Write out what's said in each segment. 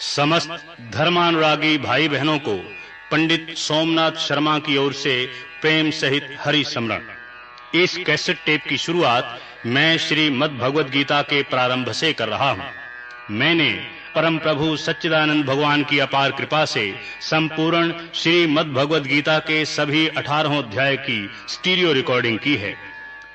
समस्त धर्मानुरागी भाई बहनों को पंडित सोमनाथ शर्मा की ओर से प्रेम सहित हरि स्मरण। इस कैसेट टेप की शुरुआत मैं श्री मद् भगवद गीता के प्रारंभ से कर रहा हूं। मैंने परम प्रभु सच्चिदानंद भगवान की अपार कृपा से संपूर्ण श्री मद् भगवद गीता के सभी 18 अध्याय की स्टीरियो रिकॉर्डिंग की है।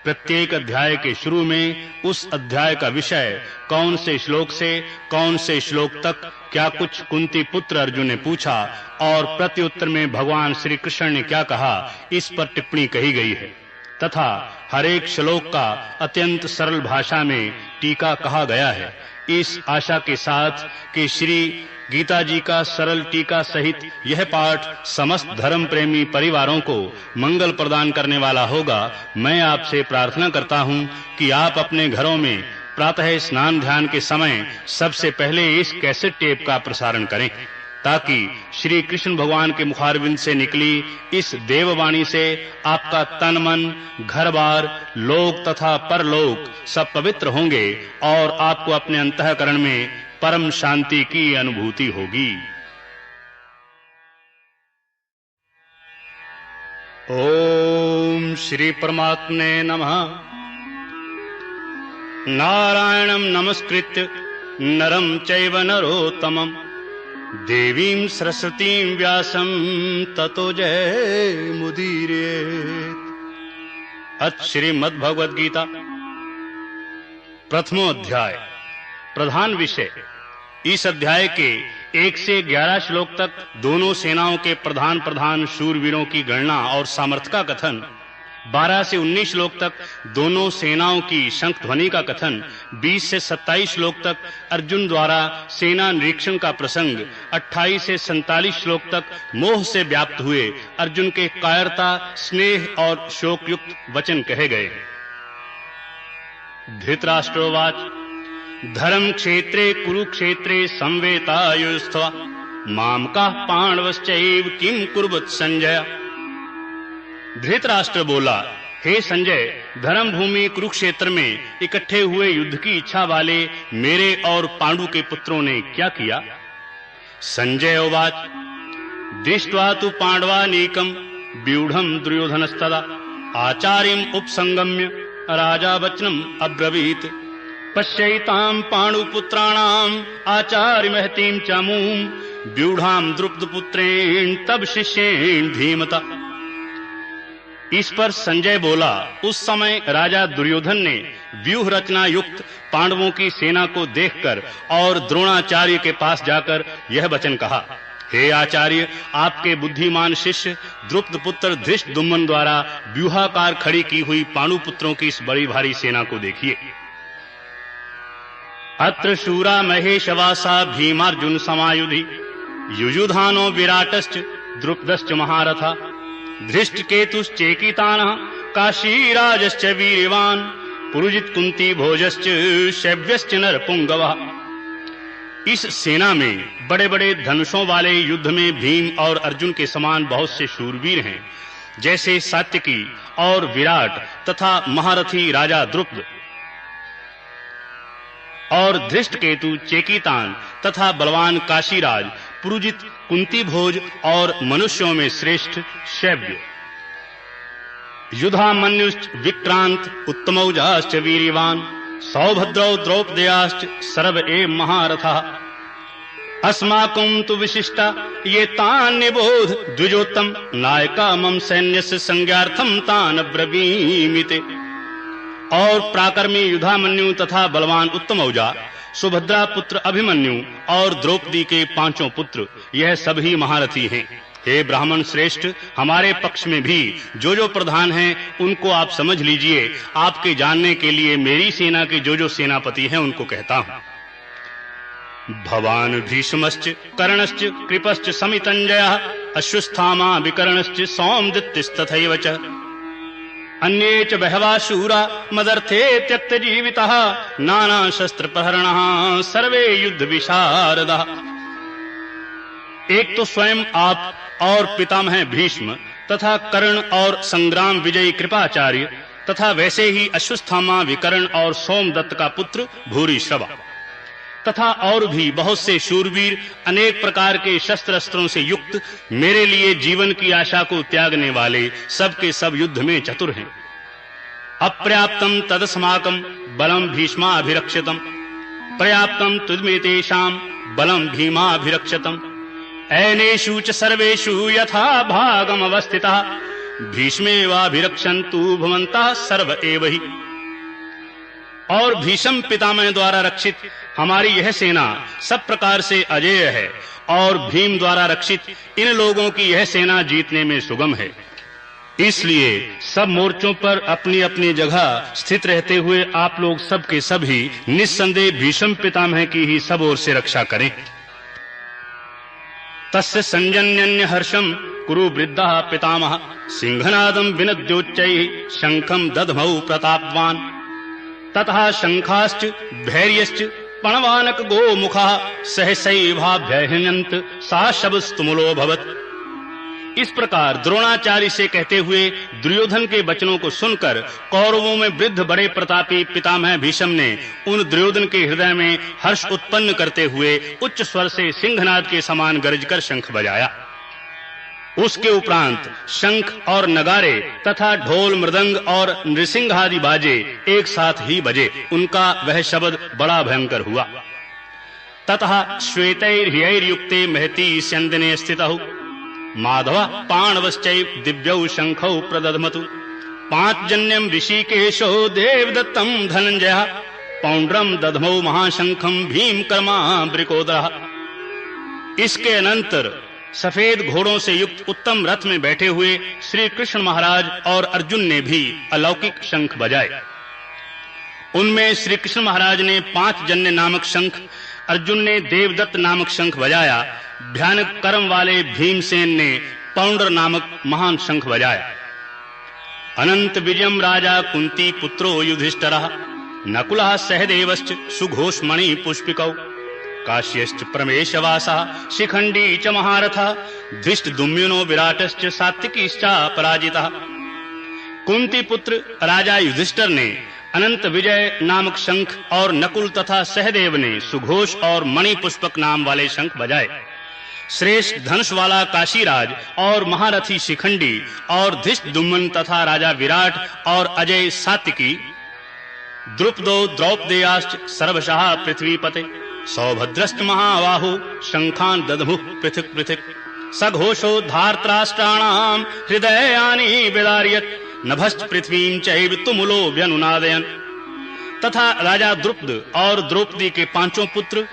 प्रत्येक अध्याय के शुरू में उस अध्याय का विषय, कौन से श्लोक से कौन से श्लोक तक क्या कुछ कुंती पुत्र अर्जुन ने पूछा और प्रत्युत्तर में भगवान श्री कृष्ण ने क्या कहा, इस पर टिप्पणी कही गई है तथा हर एक श्लोक का अत्यंत सरल भाषा में टीका कहा गया है। इस आशा के साथ कि श्री गीता जी का सरल टीका सहित यह पाठ समस्त धर्म प्रेमी परिवारों को मंगल प्रदान करने वाला होगा, मैं आपसे प्रार्थना करता हूं कि आप अपने घरों में प्रातः स्नान ध्यान के समय सबसे पहले इस कैसेट टेप का प्रसारण करें, ताकि श्री कृष्ण भगवान के मुखारविंद से निकली इस देववाणी से आपका तन मन, घर बार, लोक तथा परलोक सब पवित्र होंगे और आपको अपने अंतःकरण में परम शांति की अनुभूति होगी। ओम श्री परमात्मे नमः। नारायणं नमस्कृत्य नरं चैव नरोत्तमं देवीं सरस्वतीं व्यासं ततो जयमुदीरयेत्। अथ श्रीमद् भगवद गीता प्रथमो अध्याय। प्रधान विषय। इस अध्याय के 1 से 11 श्लोक तक दोनों सेनाओं के प्रधान शूरवीरों की गणना और सामर्थ्य का कथन, 12 से 19 श्लोक तक दोनों सेनाओं की शंख ध्वनि का कथन, 20 से 27 श्लोक तक अर्जुन द्वारा सेना निरीक्षण का प्रसंग, 28 से 47 श्लोक तक मोह से व्याप्त हुए अर्जुन के कायरता, स्नेह और शोकयुक्त वचन कहे गए। धृतराष्ट्रोवाच धर्म क्षेत्रे कुरुक्षेत्रे संवेतायुस्त्वा मामका पांडवश्चैव किम कुर्वत संजय। धृतराष्ट्र बोला, हे संजय, धर्म भूमि कुरुक्षेत्र में इकट्ठे हुए युद्ध की इच्छा वाले मेरे और पांडु के पुत्रों ने क्या किया। संजय उवाच दृष्ट्वा तु पांडवानीकं व्यूढ़ं दुर्योधनस्तदा आचार्यम् उपसंगम्य राजा वचनम् अब्रवीत् पश्यैतां पांडुपुत्राणाम् आचार्य महतीं च मूं व्यूढ़ां द्रुपदपुत्रेण तब शिष्येण धीमता। इस पर संजय बोला, उस समय राजा दुर्योधन ने व्यूह रचना युक्त पांडवों की सेना को देखकर और द्रोणाचार्य के पास जाकर यह वचन कहा, हे आचार्य, आपके बुद्धिमान शिष्य द्रुपद पुत्र धृष्टद्युम्न द्वारा व्यूहाकार खड़ी की हुई पांडु पुत्रों की इस बड़ी भारी सेना को देखिए। अत्र शूरा महेशवासा भीमार्जुन समायुधि युयुधानो विराटश्च द्रुपदश्च महारथा धृष्टकेतुश्चेकितानः काशीराजश्च वीर्यवान् पुरुजित कुंती भोजश्च शैव्यश्च नरपुंगवः। इस सेना में बड़े-बड़े धनुषों वाले युद्ध में भीम और अर्जुन के समान बहुत से शूरवीर हैं, जैसे सात्यकी और विराट तथा महारथी राजा द्रुपद और धृष्टकेतु चेकितान तथा बलवान काशीराज, पुरुजित कुंती भोज और मनुष्यों में श्रेष्ठ शैव्य, युधामन्युश्च विक्रांत उत्तमौजाश्च वीर्यवान सौभद्रौ द्रौपदेयाश्च सर्व एव महारथः अस्माकं तु विशिष्टा ये तान् निबोध द्विजोत्तम नायका मम सैन्यस्य संज्ञार्थं तान् ब्रवीमिते। और प्राकर्मी युधामन्यु तथा बलवान उत्तमौजा, सुभद्रा पुत्र अभिमन्यु और द्रौपदी के 5 पुत्र, यह सभी महारथी हैं। हे ब्राह्मण श्रेष्ठ, हमारे पक्ष में भी जो प्रधान हैं उनको आप समझ लीजिए। आपके जानने के लिए मेरी सेना के जो सेनापति हैं उनको कहता हूं। भवान भीष्मश्च कर्णश्च कृपश्च समितञ्जयः अश्वत्थामा विकर्णश्च सौमदत्तिस्तथैव च अन्ये च बहवः शूरा मदर्थे त्यक्त जीवितः नाना शस्त्र प्रहरणः सर्वे युद्ध विशारदः। एक तो स्वयं आप और पितामह भीष्म तथा कर्ण और संग्राम विजयी कृपाचार्य तथा वैसे ही अश्वत्थामा विकर्ण और सोमदत्त का पुत्र भूरिश्रवा। तथा और भी बहुत से शूरवीर अनेक प्रकार के शस्त्र अस्त्रों से युक्त मेरे लिए जीवन की आशा को त्यागने वाले सब के सब युद्ध में चतुर हैं। अपर्याप्तम तदस्माकं बलम भीष्माभिरक्षितम पर्याप्तम तुद्मेतेषां बलम भीमाभिरक्षितम ऐनेषु च सर्वेषु यथा भागम अवस्थितः भीष्मेवाभिरक्षन्तु भवन्तः सर्व एव हि। और भीष्म पितामह द्वारा रक्षित हमारी यह सेना सब प्रकार से अजेय है और भीम द्वारा रक्षित इन लोगों की यह सेना जीतने में सुगम है। इसलिए सब मोर्चों पर अपनी अपनी जगह स्थित रहते हुए आप लोग सब के सब ही निस्संदेह भीष्म पितामह की ही सब ओर से रक्षा करें। तस्य संजन्यन्य हर्षम कुरु वृद्धः पितामह सिंहनादं विनद्योच्चैः शंखं दधमौ प्रतापवान् ततः शंखाश्च भैर्यश्च पणवानक गोमुखः सहसैवाभ्यहन्यन्त सा शब्दस्तुमुलो भवत्। इस प्रकार द्रोणाचार्य से कहते हुए दुर्योधन के वचनों को सुनकर कौरवों में वृद्ध बड़े प्रतापी पितामह भीष्म ने उन दुर्योधन के हृदय में हर्ष उत्पन्न करते हुए उच्च स्वर से सिंहनाद के समान गरजकर शंख बजाया। उसके उपरांत शंख और नगारे तथा ढोल मृदंग और नृसिंह आदि बाजे एक साथ ही बजे। उनका वह शब्द बड़ा भयंकर हुआ। ततः श्वेतैर्ह्यैर्युक्ते महती स्यन्दने स्थितौ माधव पाणवश्चैव दिव्यौ शंखौ प्रदधमतु पांचजन्यं ऋषिकेशो देवदत्तं धनंजयः पौंड्रम दधमौ महाशंखं भीमकर्मा ब्रिकोदरः। इसके अनंतर सफेद घोड़ों से युक्त उत्तम रथ में बैठे हुए श्री कृष्ण महाराज और अर्जुन ने भी अलौकिक शंख बजाए। उनमें श्री कृष्ण महाराज ने पांचजन्य नामक शंख, अर्जुन ने देवदत्त नामक शंख बजाया। भयानक कर्म वाले भीमसेन ने पौंड्र नामक महान शंख बजाया। अनंत विजयम राजा कुंती पुत्रो युधिष्ठिरः नकुलः सहदेवश्च सुघोषमणि पुष्पिकौ काश्यश्च परमेशवासः शिखंडी च महारथः धृष्टद्युम्नो विराटश्च सात्विकीश्च पराजितः। कुंती पुत्र राजा युधिष्ठिर ने अनंत विजय नामक शंख और नकुल तथा सहदेव ने सुघोष और मणि पुष्पक नाम वाले शंख बजाए। श्रेष्ठ धनुष वाला काशीराज और महारथी शिखंडी और धृष्टद्युम्न तथा राजा विराट और अजय सात्विकी द्रुपदो द्रौपदेयाश्च सर्वशः पृथ्वीपते सौभद्रश्च महाबाहु शंखान दधमुः पृथक् पृथक् सघोषो धार्तराष्ट्राणां हृदयानि विदारयत् नभश्च पृथ्वीं चैव तुमुलो व्यनुनादयन्। तथा राजा द्रुपद और द्रौपदी के पांचों पुत्र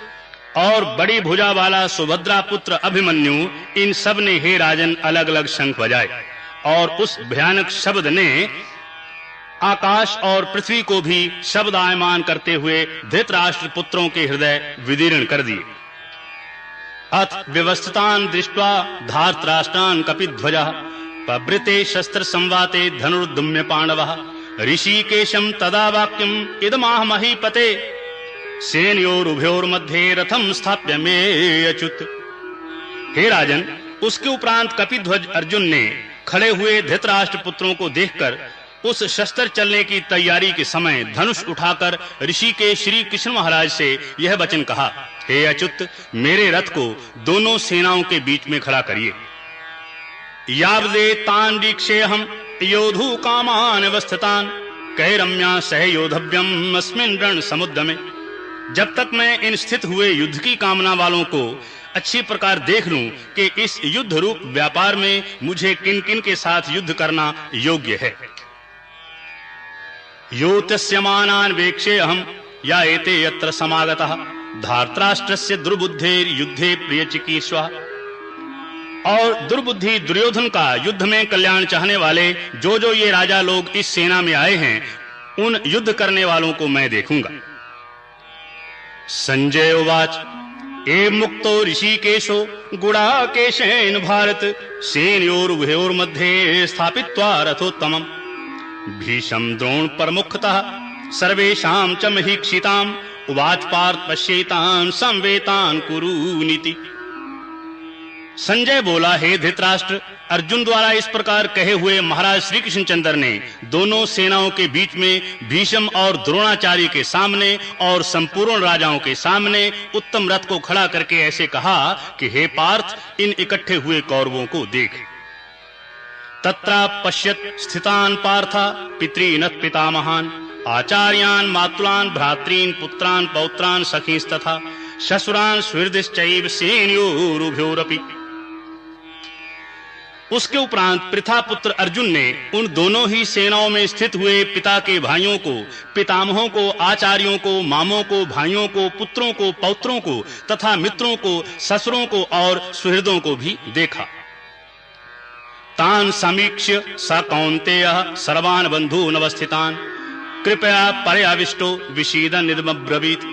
और बड़ी भुजा वाला सुभद्रा पुत्र अभिमन्यु, इन सब ने हे राजन अलग अलग शंख बजाए और उस भयानक शब्द ने आकाश और पृथ्वी को भी शब्दायमान करते हुए धृतराष्ट्र पुत्रों के हृदय विदीर्ण कर दिए। अथ व्यवस्थितान् दृष्ट्वा धार्तराष्ट्रान् कपिध्वजः पवृते शस्त्र संवाते धनुर्दम्य पांडवः ऋषिकेशं तदा वाक्यम् इदमाह महीपते सेनयोरुभयोर्मध्ये रथम स्थाप्य मे अच्युत। हे राजन, उसके उपरांत कपिध्वज अर्जुन ने खड़े हुए धृतराष्ट्र पुत्रों को देखकर उस शस्त्र चलने की तैयारी के समय धनुष उठाकर ऋषि के श्री कृष्ण महाराज से यह वचन कहा, हे अच्युत, मेरे रथ को दोनों सेनाओं के बीच में खड़ा करिए। यावदे तान् वीक्षेऽहं योधु कामान् अवस्थितान् कैरम्या सह योधव्यम् अस्मिन् रण समुद्रमे। जब तक मैं इन स्थित हुए युद्ध की कामना वालों को अच्छी प्रकार देख लूं कि इस युद्ध रूप व्यापार में मुझे किन किन के साथ युद्ध करना योग्य है। योत्स्यमानान् वेक्षेऽहं या एते यत्र समागतः धार्तराष्ट्रस्य दुर्बुद्धेर युद्धे प्रियचिकीर्षः। और दुर्बुद्धि दुर्योधन का युद्ध में कल्याण चाहने वाले जो जो ये राजा लोग इस सेना में आए हैं, उन युद्ध करने वालों को मैं देखूंगा। संजय उवाच एवं मुक्तो ऋषिकेशो गुडाकेशेन भारत सेनयोरुभयोर्मध्ये स्थापित्वा रथोत्तमम् भीष्म द्रोण प्रमुखतः सर्वेषां च महीक्षिताम् उवाच पार्थ पश्येतान् संवेतान् कुरुनीति। संजय बोला, हे धृतराष्ट्र, अर्जुन द्वारा इस प्रकार कहे हुए महाराज श्री कृष्णचंद्र ने दोनों सेनाओं के बीच में भीष्म और द्रोणाचार्य के सामने और संपूर्ण राजाओं के सामने उत्तम रथ को खड़ा करके ऐसे कहा कि हे पार्थ, इन इकट्ठे हुए कौरवों को देख। तत्रा पश्यत स्थितान पार्था पितॄनथ पितामहान आचार्यान मातुलान भ्रातॄन पुत्रान पौत्रान सखींस्तथा ससुरान सुहृदिश्चैव सेनयोरुभयोरपि। उसके उपरांत पृथापुत्र अर्जुन ने उन दोनों ही सेनाओं में स्थित हुए पिता के भाइयों को, पितामहों को, आचार्यों को, मामों को, भाइयों को, पुत्रों को, पौत्रों को तथा मित्रों को, ससुरों को और सुहृदों को भी देखा। तान समीक्ष्य स कौन्तेयः सर्वान् बन्धून् अवस्थितान् कृपया पर्याविष्टो विषीदन् निदमब्रवीत्।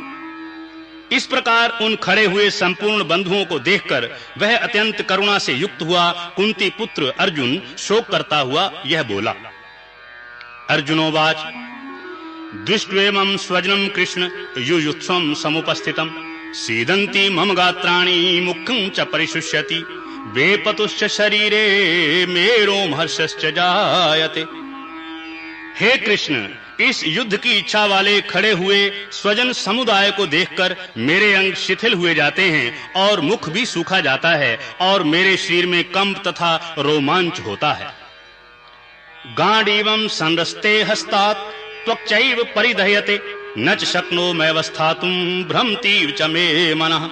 इस प्रकार उन खड़े हुए संपूर्ण बंधुओं को देखकर वह अत्यंत करुणा से युक्त हुआ कुंती पुत्र अर्जुन शोक करता हुआ यह बोला। अर्जुनोवाच दृष्ट्वेमं स्वजनं कृष्ण युयुत्सवं समुपस्थितं सीदन्ति मम गात्राणि मुखं च परिशुष्यति वेपतुश्च शरीरे मे रोमहर्षश्च जायते। हे कृष्ण, इस युद्ध की इच्छा वाले खड़े हुए स्वजन समुदाय को देखकर मेरे अंग शिथिल हुए जाते हैं और मुख भी सूखा जाता है और मेरे शरीर में कंप तथा रोमांच होता है। गांडीवं संरस्ते हस्तात् त्वक्चैव परिदह्यते न च शक्नोम्यवस्थातुं भ्रमतीव च मे मनः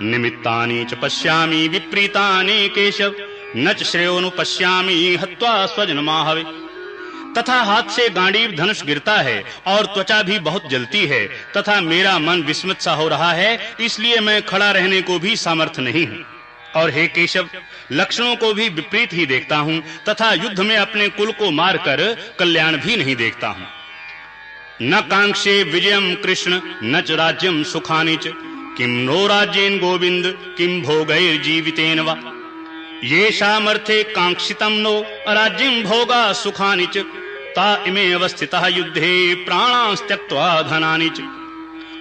निमित्तानि च पश्यामि विपरीतानि केशव न च श्रेयोनुपश्यामि हत्वा स्वजनमाहवे। तथा हाथ से गांडीव धनुष गिरता है और त्वचा भी बहुत जलती है तथा मेरा मन विस्मित सा हो रहा है, इसलिए मैं खड़ा रहने को भी सामर्थ्य नहीं हूं। और हे केशव, लक्षणों को भी विपरीत ही देखता हूं तथा युद्ध में अपने कुल को मारकर कल्याण भी नहीं देखता हूं। न कांक्षे विजयम कृष्ण न च राज्यम सुखानि च किम नो राज्येन गोविंद किम भोगैर्जीवितेन वा येषामर्थे कांक्षितं नो राज्यं भोगा सुखानि च ता इमे अवस्थितः युद्धे प्राणांस्त्यक्त्वा धनानि च।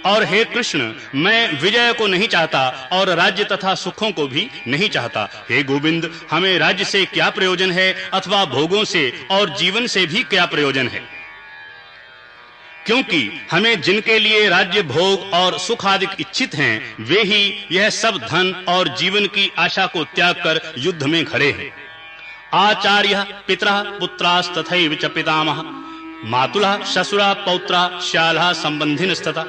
और हे कृष्ण, मैं विजय को नहीं चाहता और राज्य तथा सुखों को भी नहीं चाहता। हे गोविंद, हमें राज्य से क्या प्रयोजन है अथवा भोगों से और जीवन से भी क्या प्रयोजन है, क्योंकि हमें जिनके लिए राज्य भोग और सुख आदि इच्छित हैं वे ही यह सब धन और जीवन की आशा को त्याग कर युद्ध में खड़े हैं। आचार्य पितरः पुत्रास्तथैव च पितामहः मातुलः शशुरा पौत्रा श्यालः संबंधिनस्तथा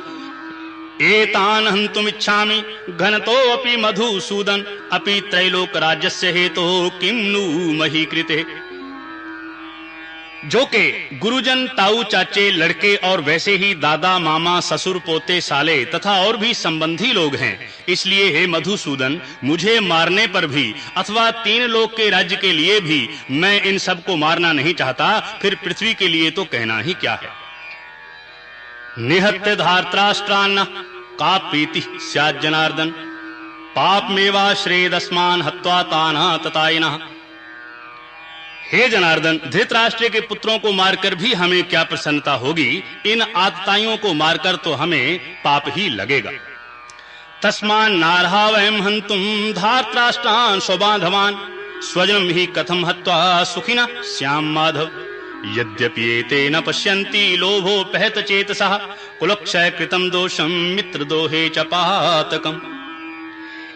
एतान् हन्तुमिच्छामि घनतोऽपि मधुसूदन अपि त्रैलोक राज्यस्य हेतोः किं नु मही कृते। जो के गुरुजन, ताऊ, चाचे, लड़के और वैसे ही दादा, मामा, ससुर, पोते, साले तथा और भी संबंधी लोग हैं, इसलिए हे मधुसूदन, मुझे मारने पर भी अथवा 3 लोक के राज्य के लिए भी मैं इन सब को मारना नहीं चाहता, फिर पृथ्वी के लिए तो कहना ही क्या है। निहत्य धार्तराष्ट्रान्न का प्रीति स्यात् जनार्दन पापमेवा श्रेयदस्मान् हत्वा तानः ततायिनः। हे जनार्दन, धृतराष्ट्र के पुत्रों को मारकर भी हमें क्या प्रसन्नता होगी, इन आतताइयों को मारकर तो हमें पाप ही लगेगा। तस्मान् नार्हा वयं हन्तुं धार्तराष्ट्रान् स्वबान्धवान् स्वजनं हि कथं हत्वा सुखिनः स्याम माधव। यद्यपि एते न पश्यन्ति लोभोपहत चेतसः कुलक्षय कृतं दोषं मित्रदोहे च पातकम्।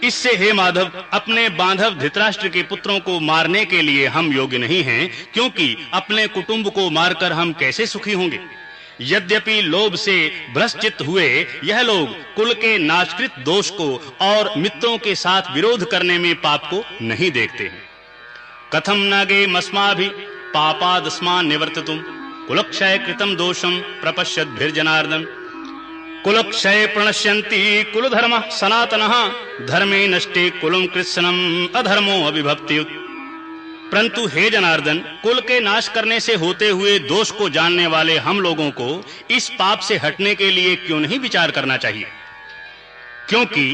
इससे हे माधव, अपने बांधव धृतराष्ट्र के पुत्रों को मारने के लिए हम योग्य नहीं हैं, क्योंकि अपने कुटुंब को मारकर हम कैसे सुखी होंगे। यद्यपि लोभ से भ्रष्ट हुए यह लोग कुल के नाशकृत दोष को और मित्रों के साथ विरोध करने में पाप को नहीं देखते हैं। कथम नागे मस्माभि पापादस्मान् निवर्तितुं कुलक्षय कृतं दोषं प्रपश्यद्भिर्जनार्दन। कुलक्षय प्रणश्यन्ति कुलधर्मः सनातनः धर्मे नष्टे कुलं कृत्स्नम् अधर्मो अभिभक्ति। परंतु हे जनार्दन, कुल के नाश करने से होते हुए दोष को जानने वाले हम लोगों को इस पाप से हटने के लिए क्यों नहीं विचार करना चाहिए, क्योंकि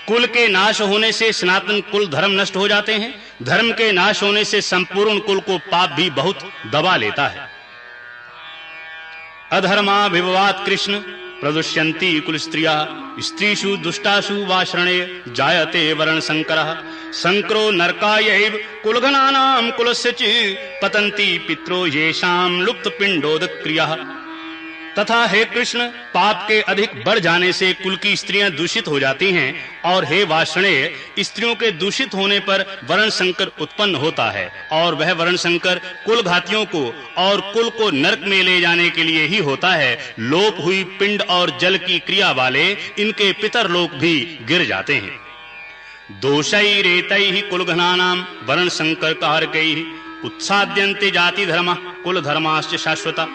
कुल के नाश होने से सनातन कुल धर्म नष्ट हो जाते हैं, धर्म के नाश होने से संपूर्ण कुल को पाप भी बहुत दबा लेता है। अधर्माभिभवात् कृष्ण प्रदुष्यन्ति कुलस्त्रियः स्त्रीषु दुष्टासु वाश्रणे जायते वर्णशङ्करः शङ्करो नरकायैव कुलघ्नानां कुलस्य च पतन्ति पितरो येषां लुप्तपिण्डोदक्रियः। तथा हे कृष्ण, पाप के अधिक बढ़ जाने से कुल की स्त्रियां दूषित हो जाती हैं, और हे वार्ष्णेय, स्त्रियों के दूषित होने पर वर्ण संकर उत्पन्न होता है, और वह वर्ण संकर कुल घातियों को और कुल को नरक में ले जाने के लिए ही होता है। लोप हुई पिंड और जल की क्रिया वाले इनके पितर लोक भी गिर जाते हैं। दोषैरेतैः कुलघ्नानां वर्ण संकर कारकैः उत्साद्यन्ते जाति धर्मः कुल धर्माश्च शाश्वता।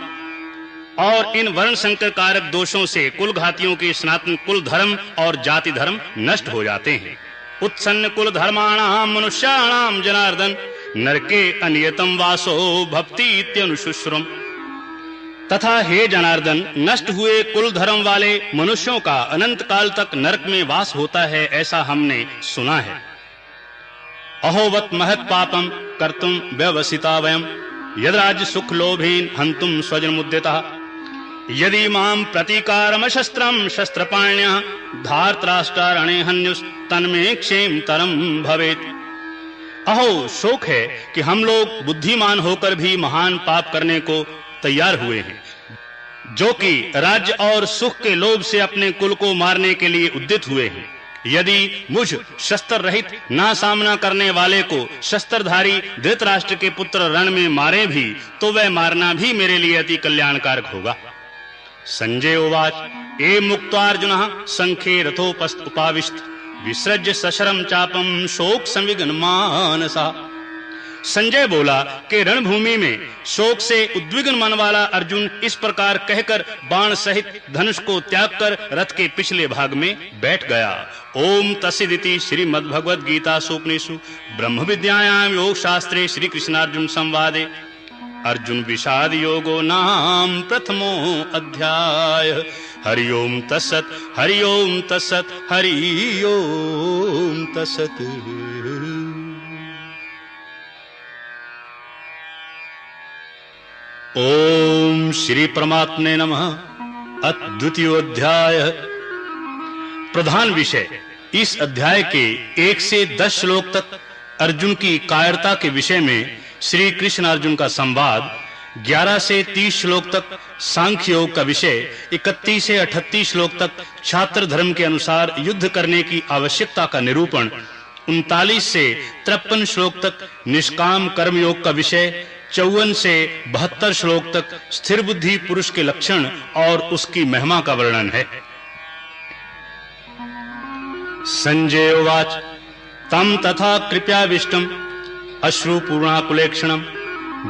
और इन वर्ण संकर कारक दोषों से कुल घातियों के सनातन कुल धर्म और जाति धर्म नष्ट हो जाते हैं। उत्सन्न कुल धर्माणां मनुष्याणां जनार्दन नरके अनियतम वासो भक्ति इत्यनुशुश्रुम। तथा हे जनार्दन, नष्ट हुए कुल धर्म वाले मनुष्यों का अनंत काल तक नरक में वास होता है, ऐसा हमने सुना है। अहोवत महत् पापम कर्तुम व्यवसिता वयम यद्राज्य सुख लोभेन हन्तुम स्वजनमुद्यतः यदि मां प्रतीकारम शस्त्रम शस्त्रपाण्यः धार्तराष्ट्रारणे हन्युस्तन्मे क्षेमतरम भवेत्। अहो, शोक है कि हम लोग बुद्धिमान होकर भी महान पाप करने को तैयार हुए हैं, जो कि राज्य और सुख के लोभ से अपने कुल को मारने के लिए उद्यत हुए हैं। यदि मुझ शस्त्र रहित ना सामना करने वाले को शस्त्रधारी धृतराष्ट्र के पुत्र रण में मारे भी, तो वह मारना भी मेरे लिए अति कल्याणकारक होगा। संजय उवाच ए मुक्त्वार्जुनः संखे रथोपस्थ उपाविष्ट विसृज्य सशरम चापम शोक संविघ्न मानसा। संजय बोला कि रणभूमि में शोक से उद्विग्न मन वाला अर्जुन इस प्रकार कहकर बाण सहित धनुष को त्याग कर रथ के पिछले भाग में बैठ गया। ओम तस्सदिति श्रीमद्भगवद गीता उपनिषदु ब्रह्म विद्यायां योग शास्त्रे श्री कृष्णार्जुन संवादे अर्जुन विषाद योगो नाम प्रथमो अध्याय। हरि ओम तत्सत, हरि ओम तत्सत, हरि ओम तत्सत। ओम श्री परमात्मने नमः। द्वितीयोध्याय। प्रधान विषय। इस अध्याय के 1 से 10 श्लोक तक अर्जुन की कायरता के विषय में श्री कृष्ण अर्जुन का संवाद, 11 से 30 श्लोक तक सांख्य योग का विषय, 31 से 38 श्लोक तक छात्र धर्म के अनुसार युद्ध करने की आवश्यकता का निरूपण, 39 से 53 श्लोक तक निष्काम कर्म योग का विषय, 54 से 72 श्लोक तक स्थिर बुद्धि पुरुष के लक्षण और उसकी महिमा का वर्णन है। संजय उवाच तम तथा कृपयाविष्टम अश्रुपूर्णाकुलेक्षणम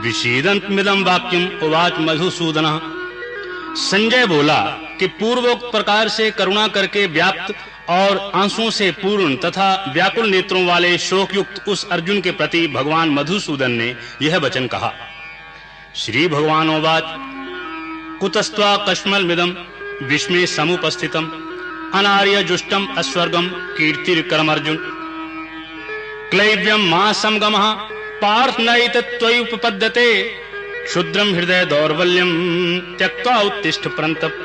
विषीदन्तमिदं वाक्यम उवाच मधुसूदनः। संजय बोला कि पूर्वोक्त प्रकार से करुणा करके व्याप्त और आंसुओं से पूर्ण तथा व्याकुल नेत्रों वाले शोकयुक्त उस अर्जुन के प्रति भगवान मधुसूदन ने यह वचन कहा। श्री भगवानोवाच कुतस्त्वा कश्मलमिदं विस्मे समुपस्थितम् अनार्य जुष्टम अस्वर्गम कीर्तिर्करमर्जुन क्लैव्यम मा समगमः पार्थ नैतत्त्वयुपपद्यते क्षुद्रम हृदय दौर्बल्यम त्यक्त्वा उत्तिष्ठ परन्तप।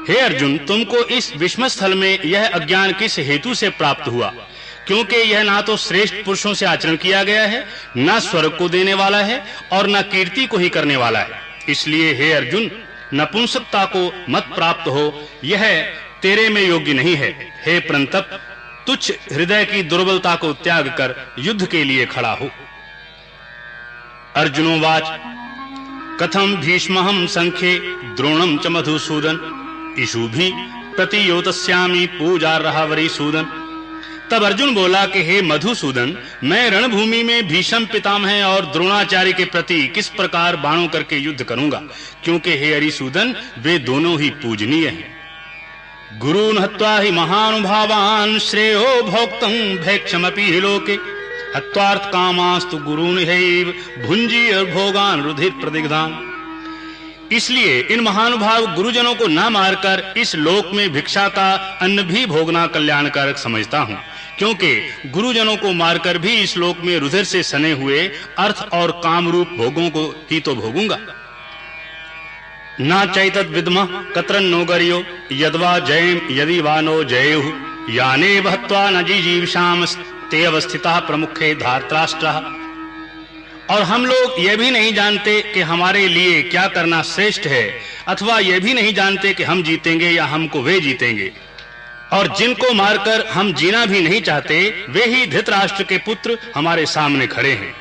हे अर्जुन, तुमको इस विषम स्थल में यह अज्ञान किस हेतु से प्राप्त हुआ? क्योंकि यह ना तो श्रेष्ठ पुरुषों से आचरण किया गया है, ना स्वर्ग को देने वाला है और ना कीर्ति को ही करने वाला है। इसलिए हे अर्जुन, नपुंसकता को मत प्राप्त हो, यह तेरे में योग्य नहीं है। हे परंतप, तुच्छ हृदय की दुर्बलता को त्याग कर युद्ध के लिए खड़ा हो। अर्जुनोवाच कथम भीष्महं संख्ये द्रोणम च मधुसूदन इषुभि प्रतियोतस्यामि पूजार्हा वरीसूदन। तब अर्जुन बोला कि हे मधुसूदन, मैं रणभूमि में भीष्म पितामह और द्रोणाचार्य के प्रति किस प्रकार बाणों करके युद्ध करूंगा, क्योंकि हे हरिसूदन, वे दोनों ही पूजनीय हैं। गुरून् हत्वा हि महानुभावान् श्रेयो भोक्तुं भैक्षमपि हि लोके हत्वार्थ कामास्तु गुरून् हैव भुंजीय भोगान् रुधिर प्रदिग्धान्। इसलिए इन महानुभाव गुरुजनों को न मारकर इस लोक में भिक्षा का अन्न भी भोगना कल्याणकारक समझता हूँ, क्योंकि गुरुजनों को मारकर भी इस लोक में रुधिर से सने हुए अर्थ और काम रूप भोगों को ही तो भोगूंगा। ना चैतद विद्मः कत्रन नो गरियो यद्वा जयम यदि वानो जयेहु याने बहत्वा न जीजीविषाम ते अवस्थिता प्रमुखे धार्तराष्ट्रः। और हम लोग ये भी नहीं जानते कि हमारे लिए क्या करना श्रेष्ठ है, अथवा ये भी नहीं जानते कि हम जीतेंगे या हमको वे जीतेंगे। और जिनको मारकर हम जीना भी नहीं चाहते, वे ही धृतराष्ट्र के पुत्र हमारे सामने खड़े हैं।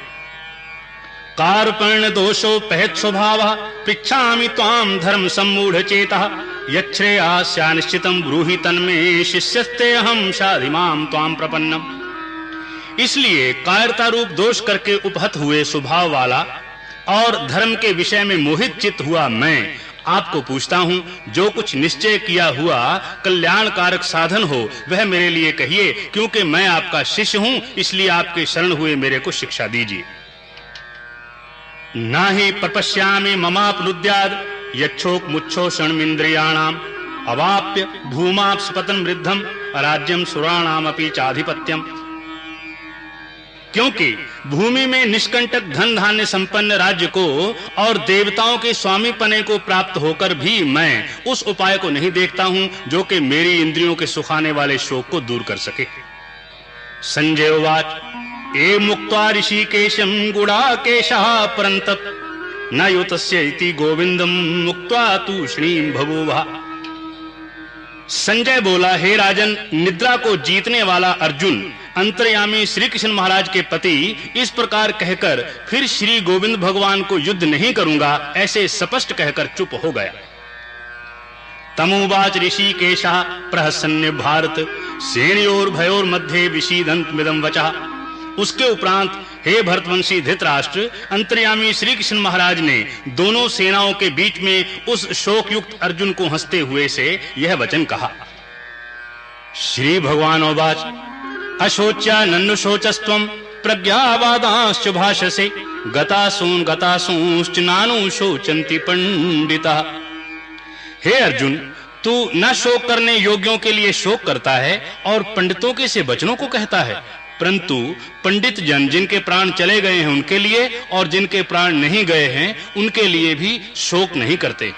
कार्पण्य दोषो पहत स्वभावः पृच्छामि त्वां धर्म सम्मूढ़ चेतः यच्छ्रेयास्या निश्चितं ब्रूहि तन्मे शिष्यस्ते अहं शाधिमां त्वां प्रपन्नम्। इसलिए कायरता रूप दोष करके उपहत हुए स्वभाव वाला और धर्म के विषय में मोहित चित्त हुआ मैं आपको पूछता हूं, जो कुछ निश्चय किया हुआ कल्याणकारक साधन हो वह मेरे लिए कहिए, क्योंकि मैं आपका शिष्य हूं, इसलिए आपके शरण हुए मेरे को शिक्षा दीजिए। नाहि प्रपश्यामि ममाप्लुद्याद यच्छोक मुच्छो शरणमिन्द्रियाणाम अवाप्य भूमाप्सपतन वृद्धम राज्यम सुराणामपि चाधिपत्यम। क्योंकि भूमि में निष्कंटक धन धान्य संपन्न राज्य को और देवताओं के स्वामी पने को प्राप्त होकर भी मैं उस उपाय को नहीं देखता हूं जो कि मेरी इंद्रियों के सुखाने वाले शोक को दूर कर सके। संजय उवाच ए मुक्त्वा ऋषिकेशं गुडाकेशः परन्तप न युतस्य इति गोविंदम मुक्त्वा तूष्णीं बभूव। संजय बोला, हे राजन, निद्रा को जीतने वाला अर्जुन अंतर्यामी श्री कृष्ण महाराज के पति इस प्रकार कहकर फिर श्री गोविंद भगवान को युद्ध नहीं करूंगा ऐसे स्पष्ट कहकर चुप हो गया। तमुवाच ऋषिकेशः प्रहसन्य भारत सेनयोर भयोर मध्ये विषीदंत मिदं वचः। उसके उपरांत हे भरतवंशी धृतराष्ट्र, अंतर्यामी श्री कृष्ण महाराज ने दोनों सेनाओं के बीच में उस शोकयुक्त अर्जुन को हंसते हुए से यह वचन कहा। श्री भगवान उवाच अशोच्या नन्नुशोचस्त्वं प्रज्ञावादांश्च भाषसे गतासूंश्च नानु शोचन्ति पंडिता। हे अर्जुन, तू न शोक करने योग्यों के लिए शोक करता है और पंडितों के से वचनों को कहता है, परंतु पंडित जन जिनके प्राण चले गए हैं उनके लिए और जिनके प्राण नहीं गए हैं उनके लिए भी शोक नहीं करते।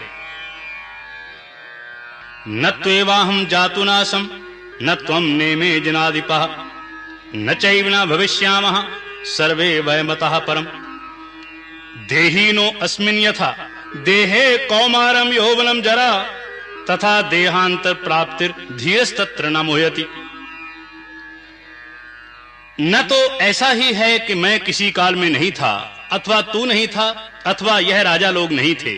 न त्वेवाहं जातुनासं न त्वं नेमे जनाधिपः न चैव न भविष्यामः सर्वे वयमतः परम्। देहिनो अस्मिन् यथा देहे कौमारं यौवनं जरा तथा देहांतर प्राप्तिर धीरस्तत्र न मोहयति। न तो ऐसा ही है कि मैं किसी काल में नहीं था, अथवा तू नहीं था, अथवा यह राजा लोग नहीं थे,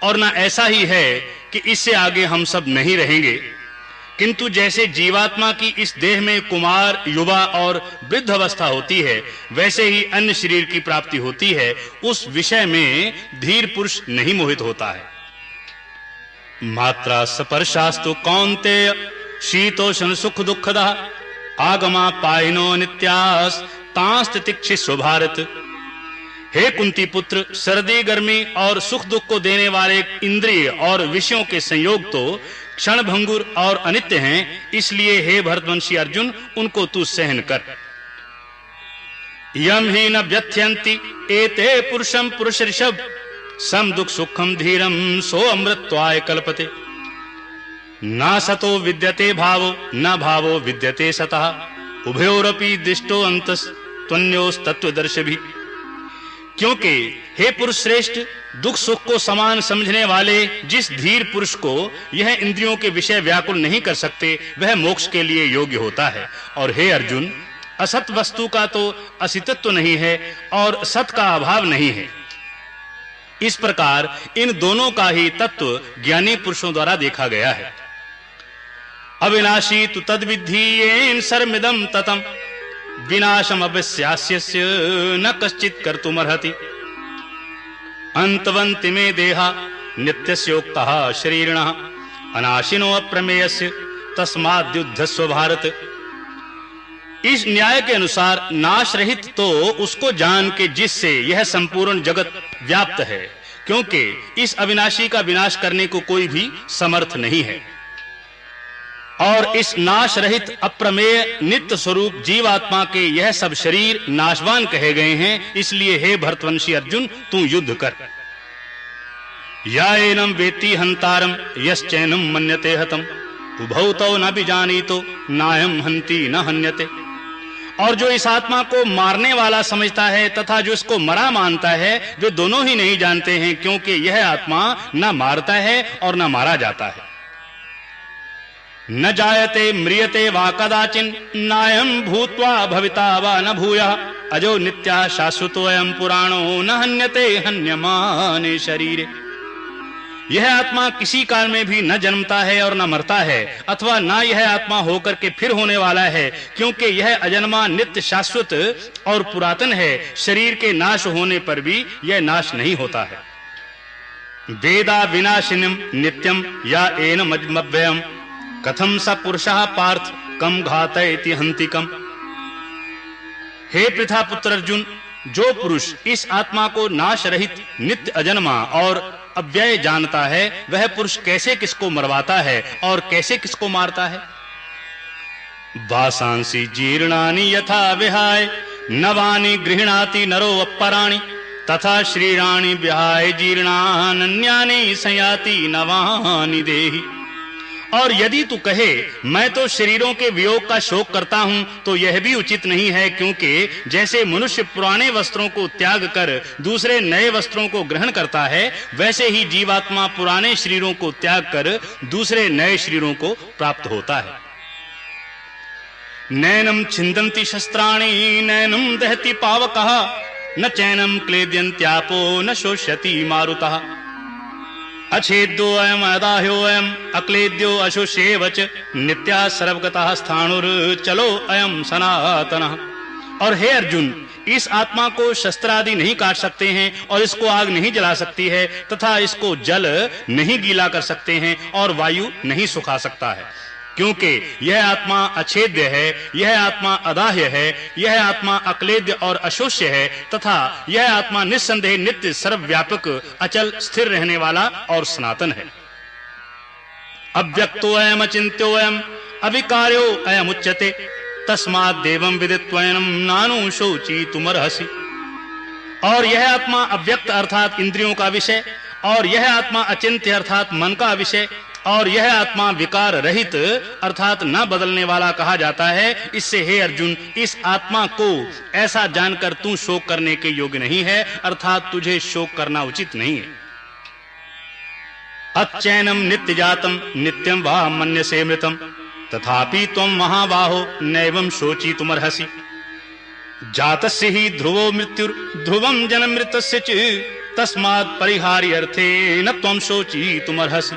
और न ऐसा ही है कि इससे आगे हम सब नहीं रहेंगे, किंतु जैसे जीवात्मा की इस देह में कुमार, युवा और वृद्ध अवस्था होती है, वैसे ही अन्य शरीर की प्राप्ति होती है। उस विषय में धीर पुरुष नहीं मोहित होता है। मात्रा स्पर्शास्तु कौन्तेय शीतोष्ण सुख दुःखदा आगमा पायनो नित्यास तांस्तितिक्षिस्व भारत। हे कुंती पुत्र, सर्दी गर्मी और सुख दुख को देने वाले इंद्रिय और विषयों के संयोग तो क्षण भंगुर और अनित्य हैं, इसलिए हे भरतवंशी अर्जुन उनको तू सहन कर। यम ही न व्यथ्यन्ति एते पुरुषम पुरुष ऋषभ सम दुख सुखम धीरम सो अमृतत्वाय कल्पते। न सतो विद्यते भावो न भावो विद्यते सतः उभयोरपि दृष्टो अंतस त्वन्योस तत्वदर्शिभिः। क्योंकि हे पुरुष श्रेष्ठ, दुख सुख को समान समझने वाले जिस धीर पुरुष को यह इंद्रियों के विषय व्याकुल नहीं कर सकते, वह मोक्ष के लिए योग्य होता है। और हे अर्जुन, असत वस्तु का तो अस्तित्व नहीं है और सत का अभाव नहीं है। इस प्रकार इन दोनों का ही तत्व ज्ञानी पुरुषों द्वारा देखा गया है। अविनाशी तु तद्विद्धि येन सर्वमिदं ततम् विनाशम अवस्यास्यस्य न कश्चित् कर्तुमर्हति। अंतवन्ति मे देहा नित्यस्योक्तः शरीरिणः अनाशिनो अप्रमेयस्य तस्माद्युद्धस्व भारत। इस न्याय के अनुसार नाश रहित तो उसको जान के जिससे यह संपूर्ण जगत व्याप्त है, क्योंकि इस अविनाशी का विनाश करने को कोई भी समर्थ नहीं है। और इस नाश रहित अप्रमेय नित्य स्वरूप जीवात्मा के यह सब शरीर नाशवान कहे गए हैं। इसलिए हे भरतवंशी अर्जुन, तू युद्ध कर। या एनं वेत्ति हंतारम यश्चैनं मन्यते हतम उभौ तौ न विजानीतो नायं हन्ति न हन्यते। और जो इस आत्मा को मारने वाला समझता है तथा जो इसको मरा मानता है, वे दोनों ही नहीं जानते हैं, क्योंकि यह आत्मा न मारता है और न मारा जाता है। न जायते म्रियते वा कदाचिन नायं भूत्वा भविता वा न भूयः अजो नित्यः शाश्वतोऽयं पुराणो न हन्यते हन्यमाने शरीरे। यह आत्मा किसी काल में भी न जन्मता है और न मरता है, अथवा न यह आत्मा होकर के फिर होने वाला है, क्योंकि यह अजन्मा नित्य शाश्वत और पुरातन है। शरीर के नाश होने पर भी यह नाश नहीं होता है। वेदा विनाशिनम नित्यम या एन मज्मव्ययम कथम स पुरुषः पार्थ कम घातयति हंतिकम। हे पृथा पुत्र अर्जुन, जो पुरुष इस आत्मा को नाश रहित नित्य अजन्मा और अव्यय जानता है, वह पुरुष कैसे किसको मरवाता है और कैसे किसको मारता है। वासांसि जीर्णानि यथा विहाय नवानि गृह्णाति नरो अपराणि तथा श्रीराणि विहाय जीर्णान्यानि संयाति नवानि देहि। और यदि तू कहे मैं तो शरीरों के वियोग का शोक करता हूं, तो यह भी उचित नहीं है, क्योंकि जैसे मनुष्य पुराने वस्त्रों को त्याग कर दूसरे नए वस्त्रों को ग्रहण करता है, वैसे ही जीवात्मा पुराने शरीरों को त्याग कर दूसरे नए शरीरों को प्राप्त होता है। नैनम छिन्दन्ति शस्त्राणि नैनम दहति पावकः न चैनम क्लेद्यन्त्यापो न शोष्यति मारुतः अच्छेद्यो अयम अदाह्यो अयम अक्लेद्यो अशोष्येव च नित्या सर्वगतः स्थाणुर्चलो अयम सनातनः। और हे अर्जुन, इस आत्मा को शस्त्र आदि नहीं काट सकते हैं और इसको आग नहीं जला सकती है तथा इसको जल नहीं गीला कर सकते हैं और वायु नहीं सुखा सकता है, क्योंकि यह आत्मा अछेद्य है, यह आत्मा अदाह्य है, यह आत्मा अक्लेद्य और अशोष्य है तथा यह आत्मा निस्संदेह नित्य सर्वव्यापक अचल स्थिर रहने वाला और सनातन है। अव्यक्तो अयम अचिन्त्यो अयम अविकार्यो अयम उच्यते तस्मात् देवं विदित्वैनं नानु शोचितुमर्हसि। और यह आत्मा अव्यक्त अर्थात इंद्रियों का विषय, और यह आत्मा अचिंत्य अर्थात मन का विषय, और यह आत्मा विकार रहित अर्थात न बदलने वाला कहा जाता है। इससे हे अर्जुन, इस आत्मा को ऐसा जानकर तू शोक करने के योग्य नहीं है, अर्थात तुझे शोक करना उचित नहीं है। अच्छैनम नित्य जातम नित्यम वा मन्यसे मृतम तथापि त्वं महाबाहो नैवं शोचितुमर्हसि। जातस्य हि ध्रुवो मृत्युर् ध्रुवं जनमृतस्य च तस्मात् परिहार्यर्थे न त्वं शोचितुमर्हसि।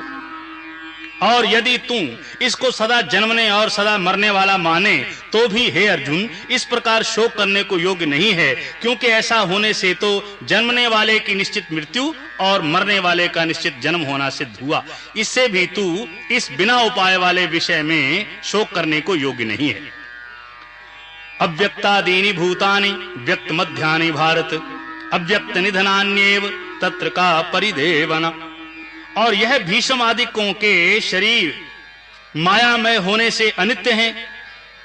और यदि तू इसको सदा जन्मने और सदा मरने वाला माने, तो भी हे अर्जुन इस प्रकार शोक करने को योग्य नहीं है, क्योंकि ऐसा होने से तो जन्मने वाले की निश्चित मृत्यु और मरने वाले का निश्चित जन्म होना सिद्ध हुआ। इससे भी तू इस बिना उपाय वाले विषय में शोक करने को योग्य नहीं है। अव्यक्तादीनि भूतानि व्यक्त मध्यानि भारत अव्यक्त निधनान्येव तत्र का परिदेवना। और यह भीष्म आदिकों के शरीर मायामय होने से अनित्य हैं,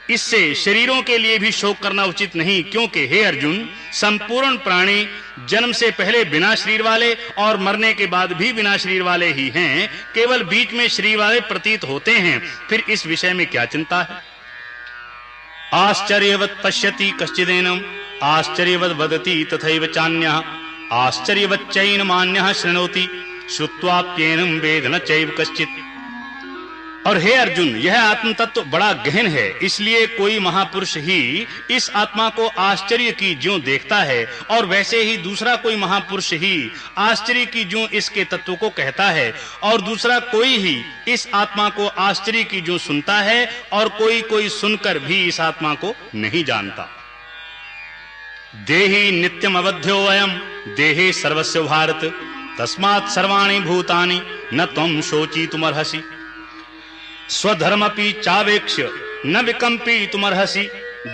इससे शरीरों के लिए भी शोक करना उचित नहीं, क्योंकि हे अर्जुन संपूर्ण प्राणी जन्म से पहले बिना शरीर वाले और मरने के बाद भी बिना शरीर वाले ही हैं, केवल बीच में शरीर वाले प्रतीत होते हैं। फिर इस विषय में क्या चिंता है। आश्चर्यवत् पश्यति कश्चिदेनम् आश्चर्यवत् वदति तथैव चान्यः आश्चर्यवच्चैनमान्यः शृणोति श्रुत्वाप्येनं वेद न चैव कश्चित्। और हे अर्जुन, यह आत्म तत्व बड़ा गहन है, इसलिए कोई महापुरुष ही इस आत्मा को आश्चर्य की ज्यों देखता है और वैसे ही दूसरा कोई महापुरुष ही आश्चर्य की ज्यों इसके तत्व को कहता है, और दूसरा कोई ही इस आत्मा को आश्चर्य की ज्यों सुनता है, और कोई कोई सुनकर भी इस आत्मा को नहीं जानता। देहि नित्यम अवध्यो अयम देहे सर्वस्य भारत तस्मात् सर्वाणि भूतानि न त्वं शोचितुमर्हसि स्वधर्मपि चावेक्ष्य न विकम्पितुमर्हसि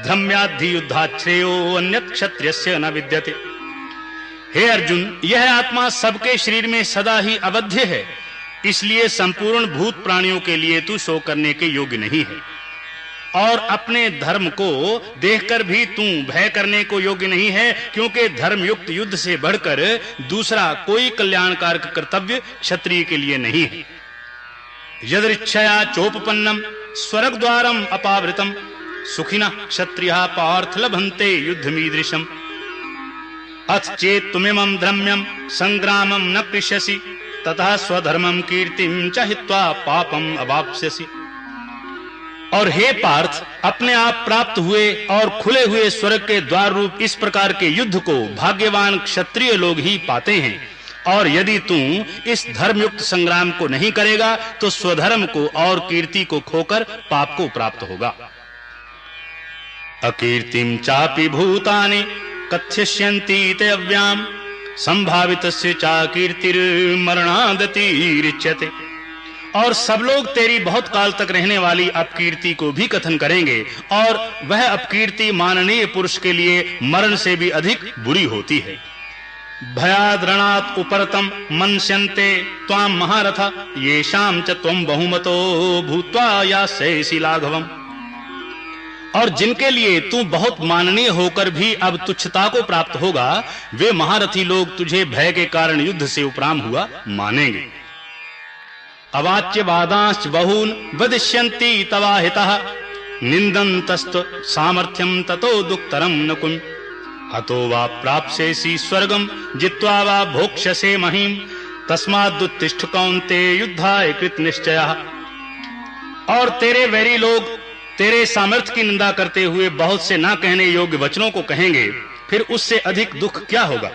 धर्म्याद्धि युद्धाच्छ्रेयो अन्यत् क्षत्रियस्य न विद्यते। हे अर्जुन, यह आत्मा सबके शरीर में सदा ही अवध्य है, इसलिए संपूर्ण भूत प्राणियों के लिए तू शोक करने के योग्य नहीं है। और अपने धर्म को देखकर भी तू भय करने को योग्य नहीं है, क्योंकि धर्मयुक्त युद्ध से बढ़कर दूसरा कोई कल्याणकारक कर्तव्य क्षत्रिय के लिए नहीं है। यदृच्छया चोपपन्नम स्वर्ग द्वारम अपावृतम सुखिनः क्षत्रियः पार्थ लभन्ते युद्धमीदृशम् अथ चेत् तुमिमं द्रम्यं संग्रामं न कृष्यसि ततः स्वधर्मं कीर्तिं च हित्वा पापम अवाप्स्यसि। और हे पार्थ, अपने आप प्राप्त हुए और खुले हुए स्वर्ग के द्वार रूप इस प्रकार के युद्ध को भाग्यवान क्षत्रिय लोग ही पाते हैं, और यदि तू इस धर्मयुक्त संग्राम को नहीं करेगा तो स्वधर्म को और कीर्ति को खोकर पाप को प्राप्त होगा। अकीर्तिम चापि भूतानि कथ्यस्यन्ति ते अव्याम संभावितस्य चा कीर्तिर्मरणादतिरिच्यते। और सब लोग तेरी बहुत काल तक रहने वाली अपकीर्ति को भी कथन करेंगे, और वह अपकीर्ति माननीय पुरुष के लिए मरण से भी अधिक बुरी होती है। भयाद्रणात् उपरतम मन्स्यन्ते त्वां महारथा येषां च त्वं बहुमतो भूत्वा यास्यसि लाघवम्। और जिनके लिए तू बहुत माननीय होकर भी अब तुच्छता को प्राप्त होगा, वे महारथी लोग तुझे भय के कारण युद्ध से उपराम हुआ मानेंगे। अवाच्य वादांश्च बहून् वदिष्यन्ति तवाहितः निन्दन्तस्त सामर्थ्यं ततो दुक्तरं न कुम् अतो वा प्राप्स्यसि स्वर्गं जित्वा वा भोक्ष्यसे महीम् तस्मादुत्तिष्ठ कौन्तेय युद्धाय कृत निश्चयः। और तेरे वैरी लोग तेरे सामर्थ्य की निंदा करते हुए बहुत से ना कहने योग्य वचनों को कहेंगे, फिर उससे अधिक दुख क्या होगा।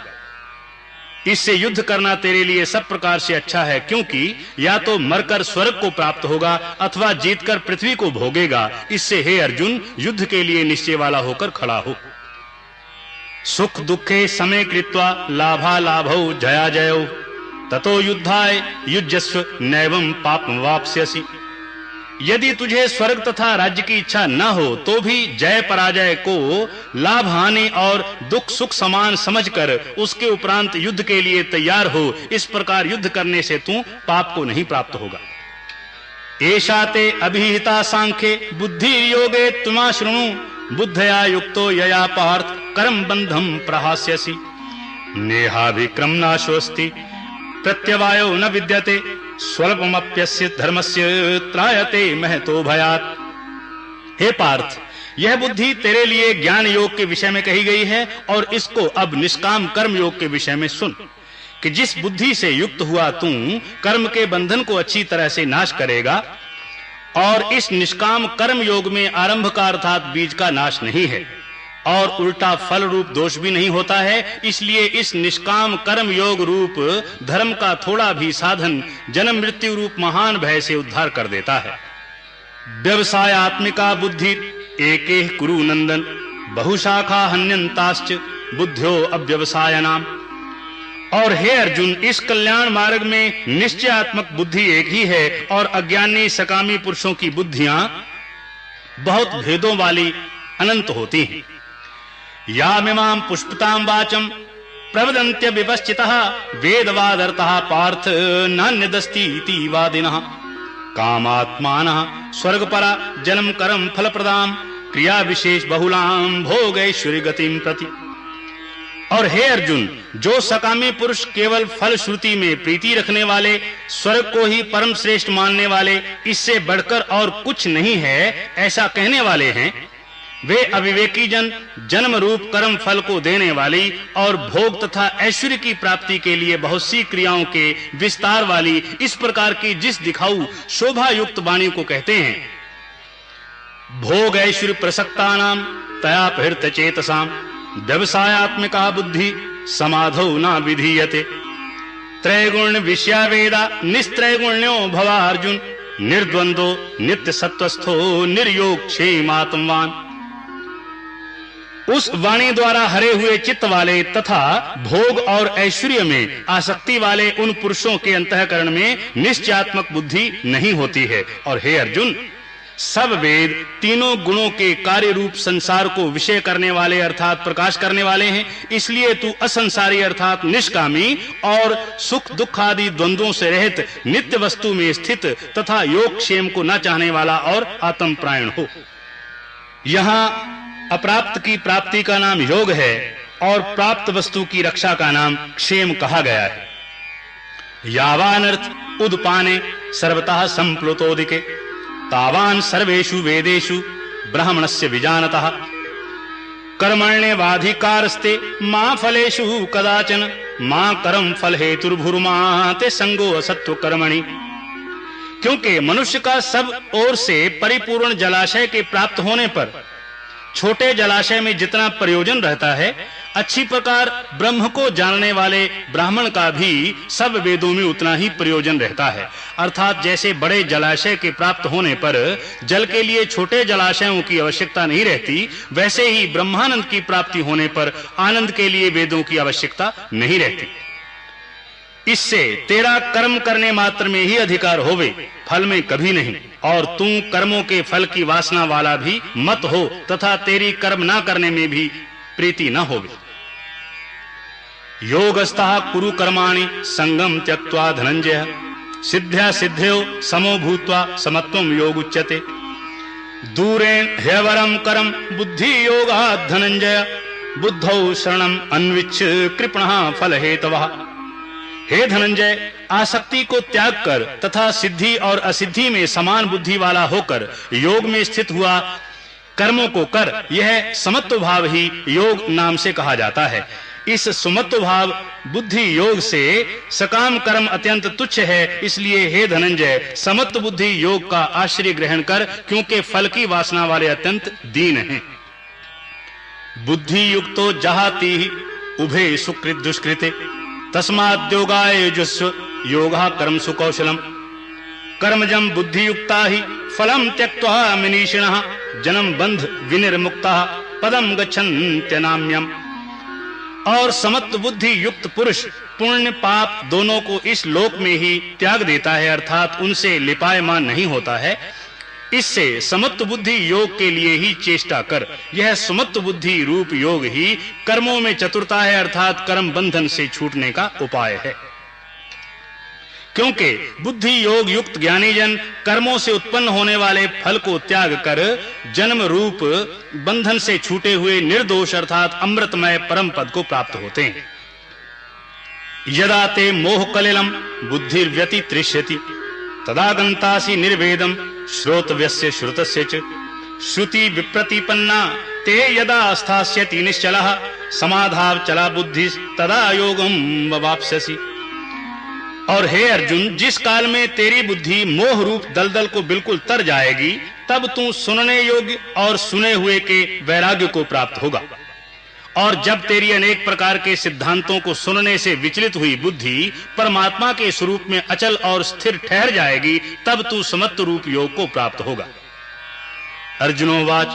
इससे युद्ध करना तेरे लिए सब प्रकार से अच्छा है, क्योंकि या तो मरकर स्वर्ग को प्राप्त होगा अथवा जीतकर पृथ्वी को भोगेगा। इससे हे अर्जुन, युद्ध के लिए निश्चय वाला होकर खड़ा हो। सुख दुखे समे कृत्वा लाभा लाभौ जया जयौ ततो युद्धाय युज्यस्व नैवं पापं वाप्स्यसि। यदि तुझे स्वर्ग तथा राज्य की इच्छा न हो तो भी जय पराजय को लाभ हानि और दुख सुख समान समझकर उसके उपरांत युद्ध के लिए तैयार हो। इस प्रकार युद्ध करने से तू पाप को नहीं प्राप्त होगा। एषा ते अभिहिता सांख्ये बुद्धि योगे तुमा शृणु बुद्धया युक्तो यया पार्थ कर्म बंधम प्रहास्यसि नेहाभिक्रम नाशोस्ति प्रत्यवायो न विद्यते स्वल्पमप्यस्य धर्मस्य त्रायते महतो भयात्। हे पार्थ, यह बुद्धि तेरे लिए ज्ञान योग के विषय में कही गई है, और इसको अब निष्काम कर्म योग के विषय में सुन कि जिस बुद्धि से युक्त हुआ तू कर्म के बंधन को अच्छी तरह से नाश करेगा, और इस निष्काम कर्म योग में आरंभ का अर्थात बीज का नाश नहीं है और उल्टा फल रूप दोष भी नहीं होता है। इसलिए इस निष्काम कर्म योग रूप धर्म का थोड़ा भी साधन जन्म मृत्यु रूप महान भय से उद्धार कर देता है। व्यवसायात्मिका बुद्धि एके कुरु नंदन बहुशाखा हन्यंताश्च बुद्ध्यो अव्यवसायनाम। और हे अर्जुन, इस कल्याण मार्ग में निश्चयात्मक बुद्धि एक ही है, और अज्ञानी सकामी पुरुषों की बुद्धियां बहुत भेदों वाली अनंत होती हैं। यामिमां पुष्पतां वाचं प्रवदन्त्य विपश्चितः वेदवादर्थः पार्थ नान्यदस्ति इति वादिनः कामात्मानः स्वर्गपरा जन्म कर्म फलप्रदां क्रिया विशेष बहुलां भोगैश्वर्य गतिं प्रति। और हे अर्जुन, जो सकामी पुरुष केवल फल श्रुति में प्रीति रखने वाले, स्वर्ग को ही परम श्रेष्ठ मानने वाले, इससे बढ़कर और कुछ नहीं है ऐसा कहने वाले हैं, वे अविवेकी जन जन्म रूप कर्म फल को देने वाली और भोग तथा ऐश्वर्य की प्राप्ति के लिए बहुत सी क्रियाओं के विस्तार वाली इस प्रकार की जिस दिखाऊ शोभा युक्त वाणी को कहते हैं। भोग ऐश्वर्य प्रसक्तानां तया प्रहृत चेतसां व्यवसायात्मिका बुद्धि समाधौ न विधीयते त्रैगुण विषया वेदा निस्त्रैगुण्यो भवा अर्जुन निर्द्वंदो नित्य सत्वस्थो निर्योग क्षेमात्मवान। उस वाणी द्वारा हरे हुए चित्त वाले तथा भोग और ऐश्वर्य में आसक्ति वाले उन पुरुषों के अंतःकरण में निश्चयात्मक बुद्धि नहीं होती है। और हे अर्जुन, सब वेद तीनों गुणों के कार्य रूप संसार को विषय करने वाले अर्थात प्रकाश करने वाले हैं। इसलिए तू असंसारी अर्थात निष्कामी और सुख दुख आदि द्वंद्वों से रहित नित्य वस्तु में स्थित तथा योग क्षेम को न चाहने वाला और आत्मप्रायण हो। यहाँ अप्राप्त की प्राप्ति का नाम योग है और प्राप्त वस्तु की रक्षा का नाम क्षेम कहा गया है। यावानर्थ उदपाने सर्वतः संप्लुतोदिके तावान सर्वेषु वेदेषु ब्राह्मणस्य विजानतः कर्मण्येवाधिकारस्ते मा फलेषु कदाचन मा कर्म फल हेतुर्भुर्मा ते संगो असत्व कर्मणि। क्योंकि मनुष्य का सब ओर से परिपूर्ण जलाशय के प्राप्त होने पर छोटे जलाशय में जितना प्रयोजन रहता है, अच्छी प्रकार ब्रह्म को जानने वाले ब्राह्मण का भी सब वेदों में उतना ही प्रयोजन रहता है। अर्थात जैसे बड़े जलाशय के प्राप्त होने पर जल के लिए छोटे जलाशयों की आवश्यकता नहीं रहती, वैसे ही ब्रह्मानंद की प्राप्ति होने पर आनंद के लिए वेदों की आवश्यकता नहीं रहती। इससे तेरा कर्म करने मात्र में ही अधिकार होवे, फल में कभी नहीं, और तू कर्मों के फल की वासना वाला भी मत हो तथा तेरी कर्म ना करने में भी प्रीति न होवे। योगस्थः कुरु कर्माणि संगम त्यक्त्वा धनंजय सिद्ध्या सिद्धयो समो भूत्वा समत्वं योग उच्यते। दूरेण ह्यवरम करम बुद्धि योगात् धनंजय बुद्धौ शरणम अन्विच्छ कृपणः फल हेतवः। हे धनंजय, आसक्ति को त्याग कर तथा सिद्धि और असिद्धि में समान बुद्धि वाला होकर योग में स्थित हुआ कर्मों को कर, यह समत्व भाव ही योग नाम से कहा जाता है। इस सुमत्व भाव बुद्धि योग से सकाम कर्म अत्यंत तुच्छ है, इसलिए हे धनंजय समत्व बुद्धि योग का आश्रय ग्रहण कर, क्योंकि फल की वासना वाले अत्यंत दीन हैं। बुद्धि युक्तो जहाति उभे सुकृत दुष्कृते तस्माद् योगाय युज्यस्व योगः कर्म सुकौशलम। कर्मजं बुद्धि युक्ता ही फलम त्यक्त्वा मनीषिणः जन्म बंध विनिर्मुक्तः पदम गच्छन्त्यनाम्यम्। और समत्व बुद्धि युक्त पुरुष पुण्य पाप दोनों को इस लोक में ही त्याग देता है, अर्थात उनसे लिपायमान नहीं होता है। इससे समत्व बुद्धि योग के लिए ही चेष्टा कर। यह समत्व बुद्धि रूप योग ही कर्मों में चतुरता है, अर्थात कर्म बंधन से छूटने का उपाय है। क्योंकि बुद्धि योग युक्त ज्ञानी जन कर्मों से उत्पन्न होने वाले फल को त्याग कर जन्म रूप बंधन से छूटे हुए निर्दोष अर्थात अमृतमय परम पद को प्राप्त होते हैं। यदा ते मोह कलिलम बुद्धिर्व्यतितृष्यति तदा गंतासि निर्वेदम श्रोतव्यस्य श्रुतस्य च श्रुति विप्रतिपन्ना ते यदा स्थास्यति निश्चलः समाधाव चला बुद्धि तदा योगम वाप्स्यसि। और हे अर्जुन, जिस काल में तेरी बुद्धि मोह रूप दलदल को बिल्कुल तर जाएगी, तब तू सुनने योग्य और सुने हुए के वैराग्य को प्राप्त होगा। और जब तेरी अनेक प्रकार के सिद्धांतों को सुनने से विचलित हुई बुद्धि परमात्मा के स्वरूप में अचल और स्थिर ठहर जाएगी, तब तू समत्व रूप योग को प्राप्त होगा। अर्जुनोवाच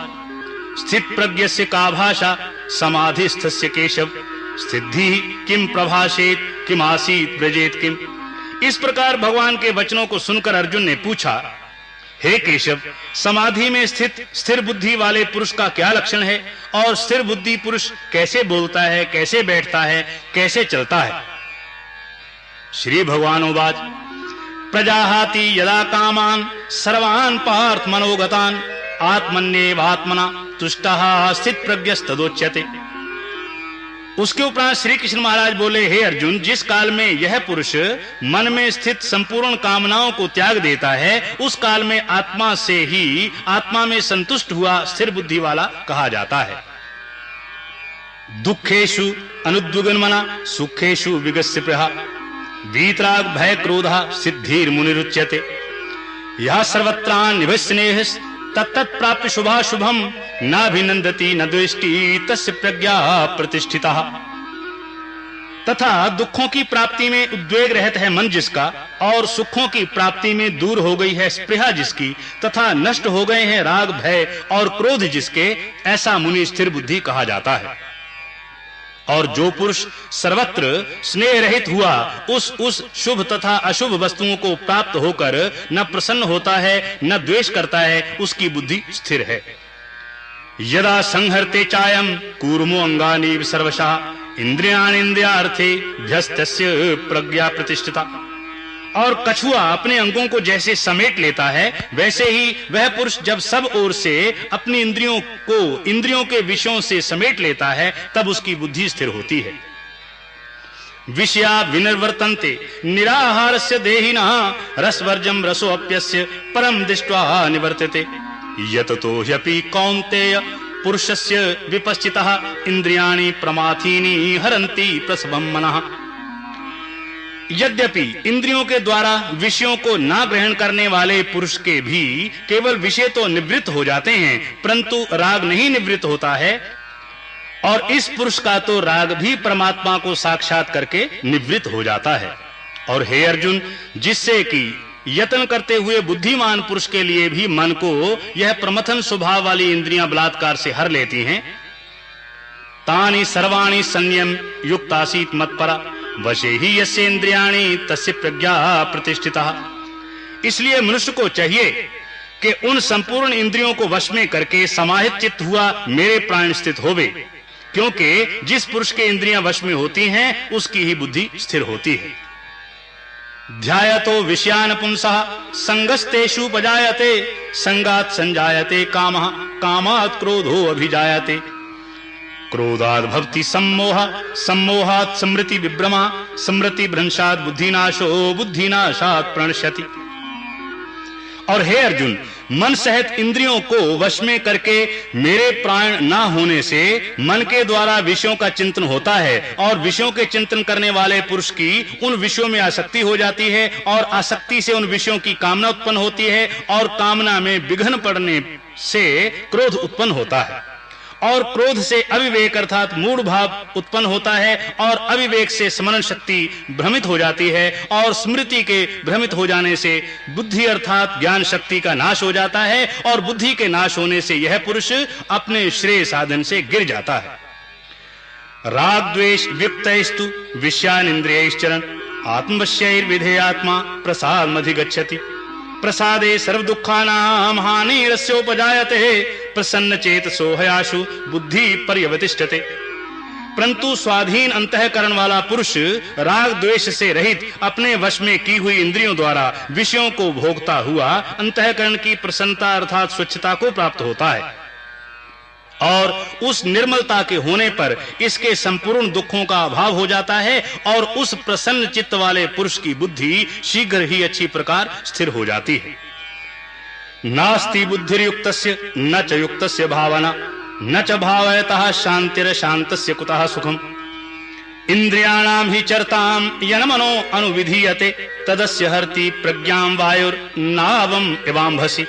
स्थित प्रज्ञस्य का भाषा समाधिस्थस्य केशव सिद्धि किम प्रभाषेत किम आसीत ब्रजेत किम। इस प्रकार भगवान के वचनों को सुनकर अर्जुन ने पूछा, हे केशव, समाधि में स्थित स्थिर बुद्धि वाले पुरुष का क्या लक्षण है और स्थिर बुद्धि पुरुष कैसे बोलता है, कैसे बैठता है, कैसे चलता है। श्री भगवानोवाच प्रजाहाति यदा कामान सर्वान् पार्थ मनोगतान् आत्मन्येवात्मना तुष्टः स्थित प्रज्ञस्तदोच्यते। उसके उपरांत श्री कृष्ण महाराज बोले, हे अर्जुन, जिस काल में यह पुरुष मन में स्थित संपूर्ण कामनाओं को त्याग देता है, उस काल में आत्मा से ही आत्मा में संतुष्ट हुआ स्थिर बुद्धि वाला कहा जाता है। दुखेषु अनुद्विग्नमना सुखेषु विगस्य प्रहा वीतराग भय क्रोधा सिद्धिर मुनिरुच्यते। यह सर्वत्रान् निभस्नेह तत्तत् प्राप्य शुभाशुभम नाभिनंदति न द्वेष्टि तस्य प्रज्ञा प्रतिष्ठिता। तथा दुखों की प्राप्ति में उद्वेग रहता है मन जिसका, और सुखों की प्राप्ति में दूर हो गई है स्पृहा जिसकी, तथा नष्ट हो गए हैं राग भय और क्रोध जिसके, ऐसा मुनि स्थिर बुद्धि कहा जाता है। और जो पुरुष सर्वत्र स्नेह रहित हुआ उस शुभ तथा अशुभ वस्तुओं को प्राप्त होकर न प्रसन्न होता है न द्वेष करता है, उसकी बुद्धि स्थिर है। यदा संहर्ते चायम कूर्मो अंगानि सर्वशः इंद्रियाणीन्द्रियार्थे भ्यस्तस्य प्रज्ञा प्रतिष्ठिता। और कछुआ अपने अंगों को जैसे समेट लेता है, वैसे ही वह पुरुष जब सब ओर से अपनी इंद्रियों को इंद्रियों के विषयों से समेट लेता है, तब उसकी बुद्धि स्थिर होती है। विषया विनिर्वर्तन्ते निराहारस्य देहिनः रसवर्जं रसोऽप्यस्य परं दृष्ट्वा निवर्तते यततो ह्यपि कौन्तेय पुरुषस्य विपश्चितः इंद्रियाणि प्रमाथीनि हरन्ति प्रसवं मनः। यद्यपि इंद्रियों के द्वारा विषयों को ना ग्रहण करने वाले पुरुष के भी केवल विषय तो निवृत्त हो जाते हैं, परंतु राग नहीं निवृत्त होता है, और इस पुरुष का तो राग भी परमात्मा को साक्षात करके निवृत्त हो जाता है। और हे अर्जुन, जिससे कि यत्न करते हुए बुद्धिमान पुरुष के लिए भी मन को यह प्रमथन स्वभाव वाली इंद्रियां बलात्कार से हर लेती हैं, तानि सर्वाणि संयम युक्तासीत मत्परा वशे ही यस्य इंद्रियाणि तस्य प्रज्ञा प्रतिष्ठिता। इसलिए मनुष्य को चाहिए कि उन संपूर्ण इंद्रियों को वश में करके समाहित चित्त हुआ मेरे प्राण स्थित होवे, क्योंकि जिस पुरुष के इंद्रियां वश में होती हैं उसकी ही बुद्धि स्थिर होती है। ध्यायतो विषयान पुंसः संगस्तेषु उपजायते संगात् संजायते कामः कामात् क्रोधो अभिजायते क्रोधात् भवति सम्मोहः सम्मोहात् स्मृति विभ्रमा स्मृति भ्रंशात् बुद्धिनाशो बुद्धिनाशात् प्रणश्यति। और हे अर्जुन, मन सहित इंद्रियों को वश में करके मेरे प्राण ना होने से मन के द्वारा विषयों का चिंतन होता है, और विषयों के चिंतन करने वाले पुरुष की उन विषयों में आसक्ति हो जाती है, और आसक्ति से उन विषयों की कामना उत्पन्न होती है, और कामना में विघ्न पड़ने से क्रोध उत्पन्न होता है, और क्रोध से अविवेक अर्थात मूढ़ भाव उत्पन्न होता है, और अविवेक से स्मरण शक्ति भ्रमित हो जाती है, और स्मृति के भ्रमित हो जाने से बुद्धि अर्थात ज्ञान शक्ति का नाश हो जाता है, और बुद्धि के नाश होने से यह पुरुष अपने श्रेय साधन से गिर जाता है। राग द्वेष वियुक्तैस्तु विषयानिन्द्रियैश्चरन् आत्मवश्यैर्विधेयात्मा प्रसादमधिगच्छति प्रसादे सर्व दुःखानां हानिरस्योपजायते प्रसन्न चेतसो हयाशु बुद्धि पर्यवतिष्ठते। परंतु स्वाधीन अंतःकरण वाला पुरुष राग द्वेष से रहित अपने वश में की हुई इंद्रियों द्वारा विषयों को भोगता हुआ अंतःकरण की प्रसन्नता अर्थात स्वच्छता को प्राप्त होता है, और उस निर्मलता के होने पर इसके संपूर्ण दुखों का अभाव हो जाता है, और उस प्रसन्न चित्त वाले पुरुष की बुद्धि शीघ्र ही अच्छी प्रकार स्थिर हो जाती है। नास्ति बुद्धिर्युक्तस्य न च युक्तस्य भावना न च भावयतः शान्तिरशान्तस्य कुतः सुखम् इंद्रियाणां हि चरतां यन्मनो अनुविधीयते तदस्य हरति प्रज्ञां वायुर्नावम् इवाम्भसि।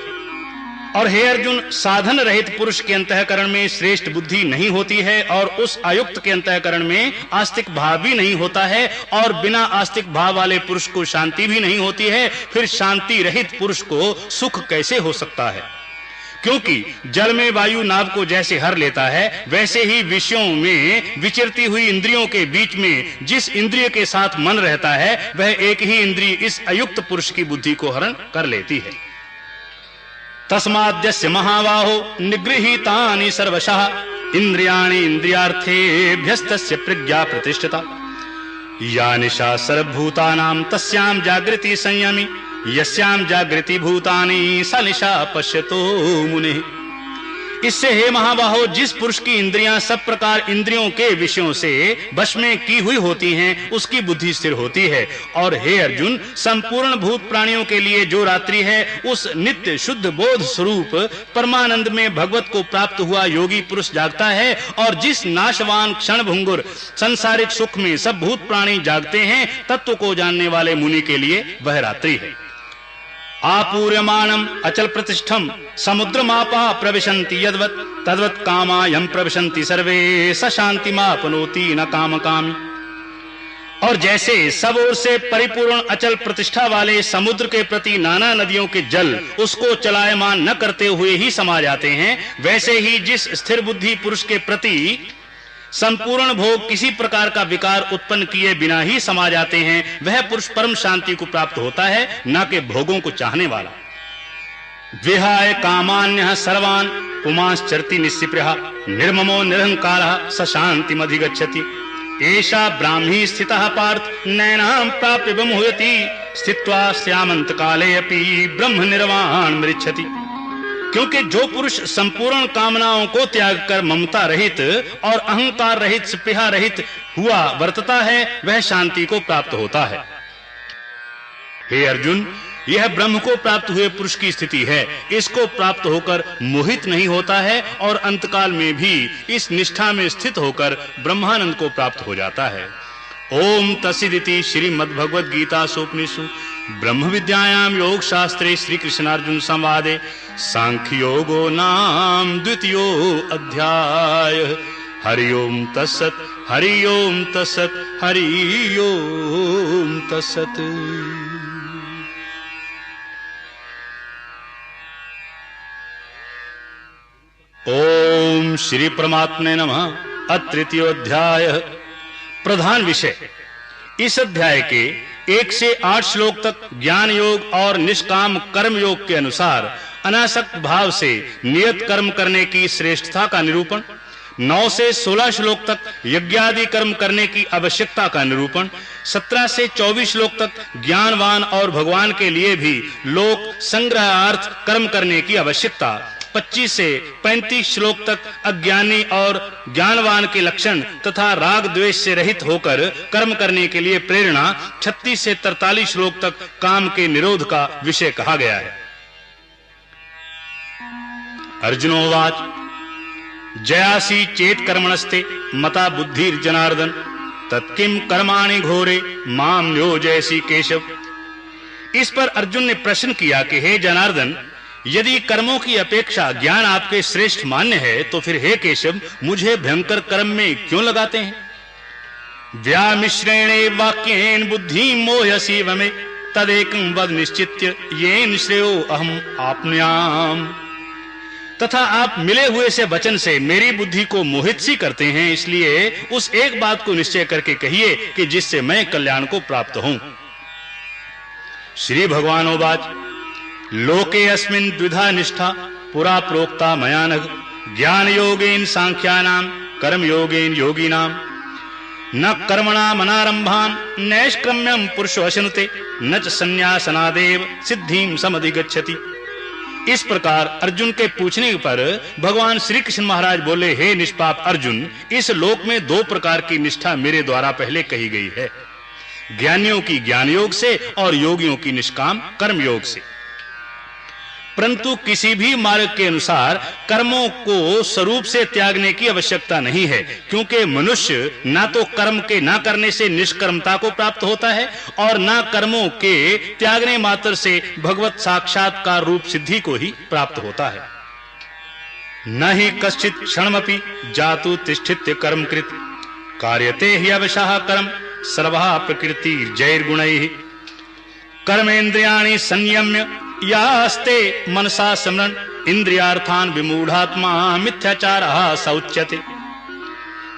और हे अर्जुन, साधन रहित पुरुष के अंतःकरण में श्रेष्ठ बुद्धि नहीं होती है, और उस आयुक्त के अंतःकरण में आस्तिक भाव भी नहीं होता है, और बिना आस्तिक भाव वाले पुरुष को शांति भी नहीं होती है। फिर शांति रहित पुरुष को सुख कैसे हो सकता है? क्योंकि जल में वायु नाव को जैसे हर लेता है, वैसे ही विषयों में विचरती हुई इंद्रियों के बीच में जिस इंद्रिय के साथ मन रहता है, वह एक ही इंद्रिय इस अयुक्त पुरुष की बुद्धि को हरण कर लेती है। तस्माद्यस्य महाबाहो निगृहीतानि सर्वशः इंद्रियाणि इंद्रियार्थेभ्यस्तस्य प्रज्ञा प्रतिष्ठिता या निशा सर्वभूतानां तस्यां जागृति संयमी यस्यां जागृति भूतानि सा निशा पश्यतो मुनिः। इससे हे महाबाहो, जिस पुरुष की इंद्रियां सब प्रकार इंद्रियों के विषयों से वश में की हुई होती हैं, उसकी बुद्धि स्थिर होती है। और हे अर्जुन, संपूर्ण भूत प्राणियों के लिए जो रात्रि है, उस नित्य शुद्ध बोध स्वरूप परमानंद में भगवत को प्राप्त हुआ योगी पुरुष जागता है, और जिस नाशवान क्षण भंगुर संसारिक सुख में सब भूत प्राणी जागते हैं, तत्व को जानने वाले मुनि के लिए वह रात्रि है। आपूर्यमाणम अचल प्रतिष्ठम समुद्रमापा प्रविशन्ति यद्वत् तद्वत् कामायं प्रविशन्ति सर्वे स शान्तिमाप्नोति न कामकामी। और जैसे सब ओर से परिपूर्ण अचल प्रतिष्ठा वाले समुद्र के प्रति नाना नदियों के जल उसको चलायमान न करते हुए ही समा जाते हैं, वैसे ही जिस स्थिर बुद्धि पुरुष के प्रति संपूर्ण भोग किसी प्रकार का विकार उत्पन्न किए बिना ही समा जाते हैं, वह पुरुष परम शांति को प्राप्त होता है, न कि भोगों को चाहने वाला। विहाय कामान्यः सर्वान् पुमांश्चरति निस्पृहः निर्ममो निरहंकारः स शान्तिमधिगच्छति एषा ब्राह्मी स्थितः पार्थ नैनां प्राप्य ब्रह्मोयति स्थित्वा स्यामंत काले अपि ब्रह्म निर्वाण मृच्छति। क्योंकि जो पुरुष संपूर्ण कामनाओं को त्याग कर ममता रहित और अहंकार रहित स्पृहा रहित हुआ वर्तता है वह शांति को प्राप्त होता है। हे अर्जुन, यह ब्रह्म को प्राप्त हुए पुरुष की स्थिति है। इसको प्राप्त होकर मोहित नहीं होता है और अंतकाल में भी इस निष्ठा में स्थित होकर ब्रह्मानंद को प्राप्त हो जाता है। ओम तस्सदिति श्रीमद्भगवद गीता उपनिषदु ब्रह्म विद्यायां योग शास्त्रे श्री कृष्णार्जुन संवादे सांख्य योगो नाम द्वितीयो अध्याय। हरि ओम तत्सत, हरि ओम तत्सत, हरि ओम तत्सत। ओम श्री परमात्मे नमः। तृतीयोध्याय। प्रधान विषय। इस अध्याय के 1 से 8 श्लोक तक ज्ञान योग और निष्काम कर्म योग के अनुसार अनासक्त भाव से नियत कर्म करने की श्रेष्ठता का निरूपण, 9 से 16 श्लोक तक यज्ञादि कर्म करने की आवश्यकता का निरूपण, 17 से 24 श्लोक तक ज्ञानवान और भगवान के लिए भी लोक संग्रहार्थ कर्म करने की आवश्यकता, 25 से 35 श्लोक तक अज्ञानी और ज्ञानवान के लक्षण तथा राग द्वेष से रहित होकर कर्म करने के लिए प्रेरणा, 36 से 43 श्लोक तक काम के निरोध का विषय कहा गया है। अर्जुनोवाच जयासी चेत कर्मणस्ते मता बुद्धिर जनार्दन तत्किम कर्माणि घोरे माम नियोजयसि केशव। इस पर अर्जुन ने प्रश्न किया कि हे जनार्दन, यदि कर्मों की अपेक्षा ज्ञान आपके श्रेष्ठ मान्य है तो फिर हे केशव मुझे भयंकर कर्म में क्यों लगाते हैं? व्यामिश्रेणे वाक्येन बुद्धि मोहसी वमे तदेकं वद निश्चित्य येन श्रेयो अहम आपनुयाम। तथा आप मिले हुए से वचन से मेरी बुद्धि को मोहित सी करते हैं, इसलिए उस एक बात को निश्चय करके कहिए कि जिससे मैं कल्याण को प्राप्त हूं। श्री भगवानोवाच लोके अस्मिन् द्विधा निष्ठा पुरा प्रोक्ता मया नघ ज्ञान योगेन सांख्यानां कर्म योगेन योगिनां न कर्मणाम् अनारंभान् नैष्क्रम्यं पुरुषो अश्नुते न च संन्यासनादेव सिद्धिं समधिगच्छति। इस प्रकार अर्जुन के पूछने पर भगवान श्री कृष्ण महाराज बोले, हे निष्पाप अर्जुन, इस लोक में 2 प्रकार की निष्ठा मेरे द्वारा पहले कही गई है, ज्ञानियों की ज्ञान योग से और योगियों की निष्काम कर्म योग से। परंतु किसी भी मार्ग के अनुसार कर्मों को स्वरूप से त्यागने की आवश्यकता नहीं है, क्योंकि मनुष्य ना तो कर्म के ना करने से निष्कर्मता को प्राप्त होता है और ना कर्मों के त्यागने मात्र से भगवत साक्षात्कार रूप सिद्धि को ही प्राप्त होता है। न ही कश्चित् क्षणमपि जातु तिष्ठित्य कर्म कृत कार्यते हि अवशः कर्म सर्वः प्रकृति जैर्गुणैः कर्मेन्द्रियाणि संयम्य यास्ते मनसा स्मरन् इंद्रियार्थान विमूढ़ात्मा मिथ्याचारः स उच्यते।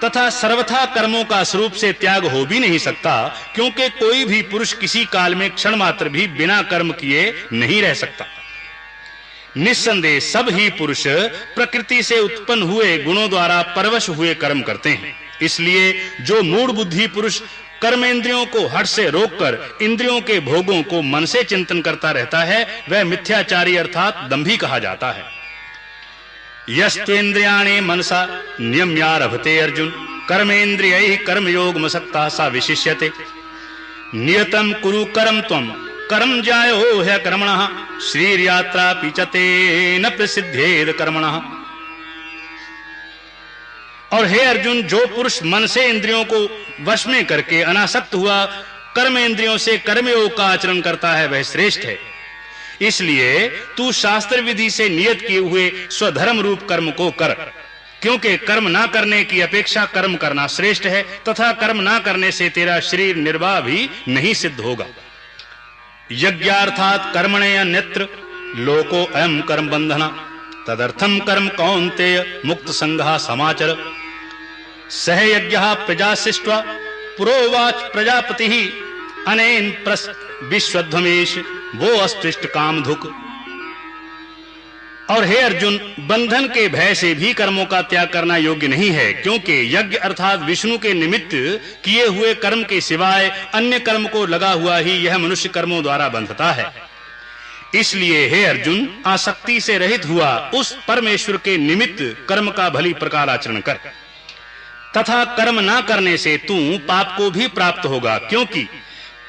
तथा सर्वथा कर्मों का स्वरूप से त्याग हो भी नहीं सकता, क्योंकि कोई भी पुरुष किसी काल में क्षण मात्र भी बिना कर्म किए नहीं रह सकता। निस्संदेह सब ही पुरुष प्रकृति से उत्पन्न हुए गुणों द्वारा परवश हुए कर्म करते हैं। इसलिए जो मूढ़ बुद्धि पुरुष कर्मेंद्रियों को हठ से रोककर इंद्रियों के भोगों को मन से चिंतन करता रहता है, वह मिथ्याचारी अर्थात दंभी कहा जाता है। यस्त्वेन्द्रियाणि मनसा नियम्यारभते अर्जुन कर्मेन्द्रियैः कर्मयोगमसक्तः स विशिष्यते। नियतं कुरु कर्म त्वं कर्म जायो ह्यकर्मणः श्रीर्यात्रा पीचते न प्रसिद्धेद कर्मणः। और हे अर्जुन, जो पुरुष मन से इंद्रियों को वश में करके अनासक्त हुआ कर्म इंद्रियों से कर्मयोग का आचरण करता है वह श्रेष्ठ है। इसलिए तू शास्त्र विधि से नियत किए हुए स्वधर्म रूप कर्म को कर, क्योंकि कर्म ना करने की अपेक्षा कर्म करना श्रेष्ठ है तथा कर्म ना करने से तेरा शरीर निर्वाह भी नहीं सिद्ध होगा। यज्ञार्थात कर्मणे अन्यत्र लोको अयम कर्म बंधना तदर्थम कर्म कौन्तेय मुक्त संघा समाचर। सह यज्ञः प्रजा सृष्ट्वा पुरोवाच प्रजापतिः अनेन विश्वध्वमेश वो अस्पृष्ट कामधुक। और हे अर्जुन, बंधन के भय से भी कर्मों का त्याग करना योग्य नहीं है, क्योंकि यज्ञ अर्थात विष्णु के निमित्त किए हुए कर्म के सिवाय अन्य कर्म को लगा हुआ ही यह मनुष्य कर्मों द्वारा बंधता है। इसलिए हे अर्जुन, आसक्ति से रहित हुआ उस परमेश्वर के निमित्त कर्म का भली प्रकार आचरण कर, तथा कर्म ना करने से तू पाप को भी प्राप्त होगा, क्योंकि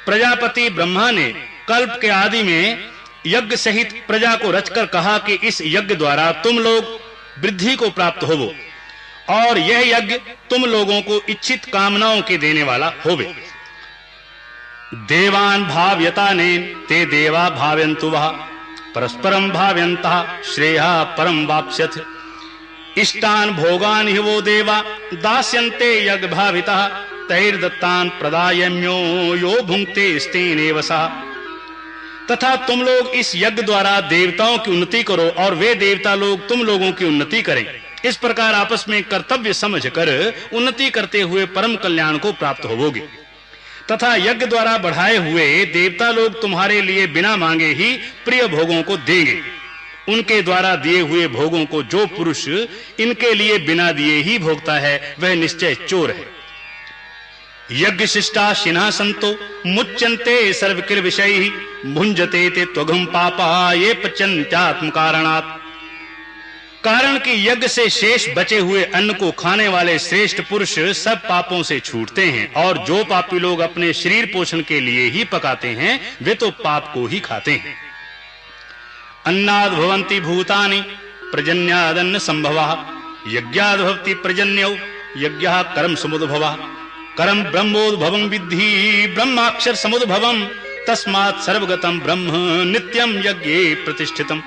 प्रजापति ब्रह्मा ने कल्प के आदि में यज्ञ सहित प्रजा को रचकर कहा कि इस यज्ञ द्वारा तुम लोग वृद्धि को प्राप्त होवो, और यह यज्ञ तुम लोगों को इच्छित कामनाओं के देने वाला होवे। देवान भाव्यतानेन ते देवा भावयन्तु वः परस्परं भावयन्तः श्रेया परम वाप्स्यथ। इष्टान भोगान हि वो देवा दास्यन्ते यज्ञ भावितः तैर्दत्तान प्रदायम्यो यो भुंक्ते स्तेनेव सः। तथा तुम लोग इस यज्ञ द्वारा देवताओं की उन्नति करो और वे देवता लोग तुम लोगों की उन्नति करें। इस प्रकार आपस में कर्तव्य समझकर उन्नति करते हुए परम कल्याण को प्राप्त होवोगे। तथा यज्ञ द्वारा बढ़ाए हुए देवता लोग तुम्हारे लिए बिना मांगे ही प्रिय भोगों को देंगे। उनके द्वारा दिए हुए भोगों को जो पुरुष इनके लिए बिना दिए ही भोगता है वह निश्चय चोर है। यज्ञ शिष्टा शिना संतो मुच्यन्ते सर्वकिल विषयैः भुंजते ते त्वघं पापा ये पचन्त्यात्म कारणात्। कारण कि यज्ञ से शेष बचे हुए अन्न को खाने वाले श्रेष्ठ पुरुष सब पापों से छूटते हैं, और जो पापी लोग अपने शरीर पोषण के लिए ही पकाते हैं वे तो पाप को ही खाते हैं। अन्नाद् भवन्ति भूतानि प्रजन्यादन्न संभवः यज्ञाद् भवति प्रजन्यो यज्ञः कर्म समुद्भवः। कर्म ब्रह्मोद्भवं विद्धि ब्रह्माक्षर समुद्भवं तस्मात् सर्वगतं ब्रह्म नित्यं यज्ञे प्रतिष्ठितम्।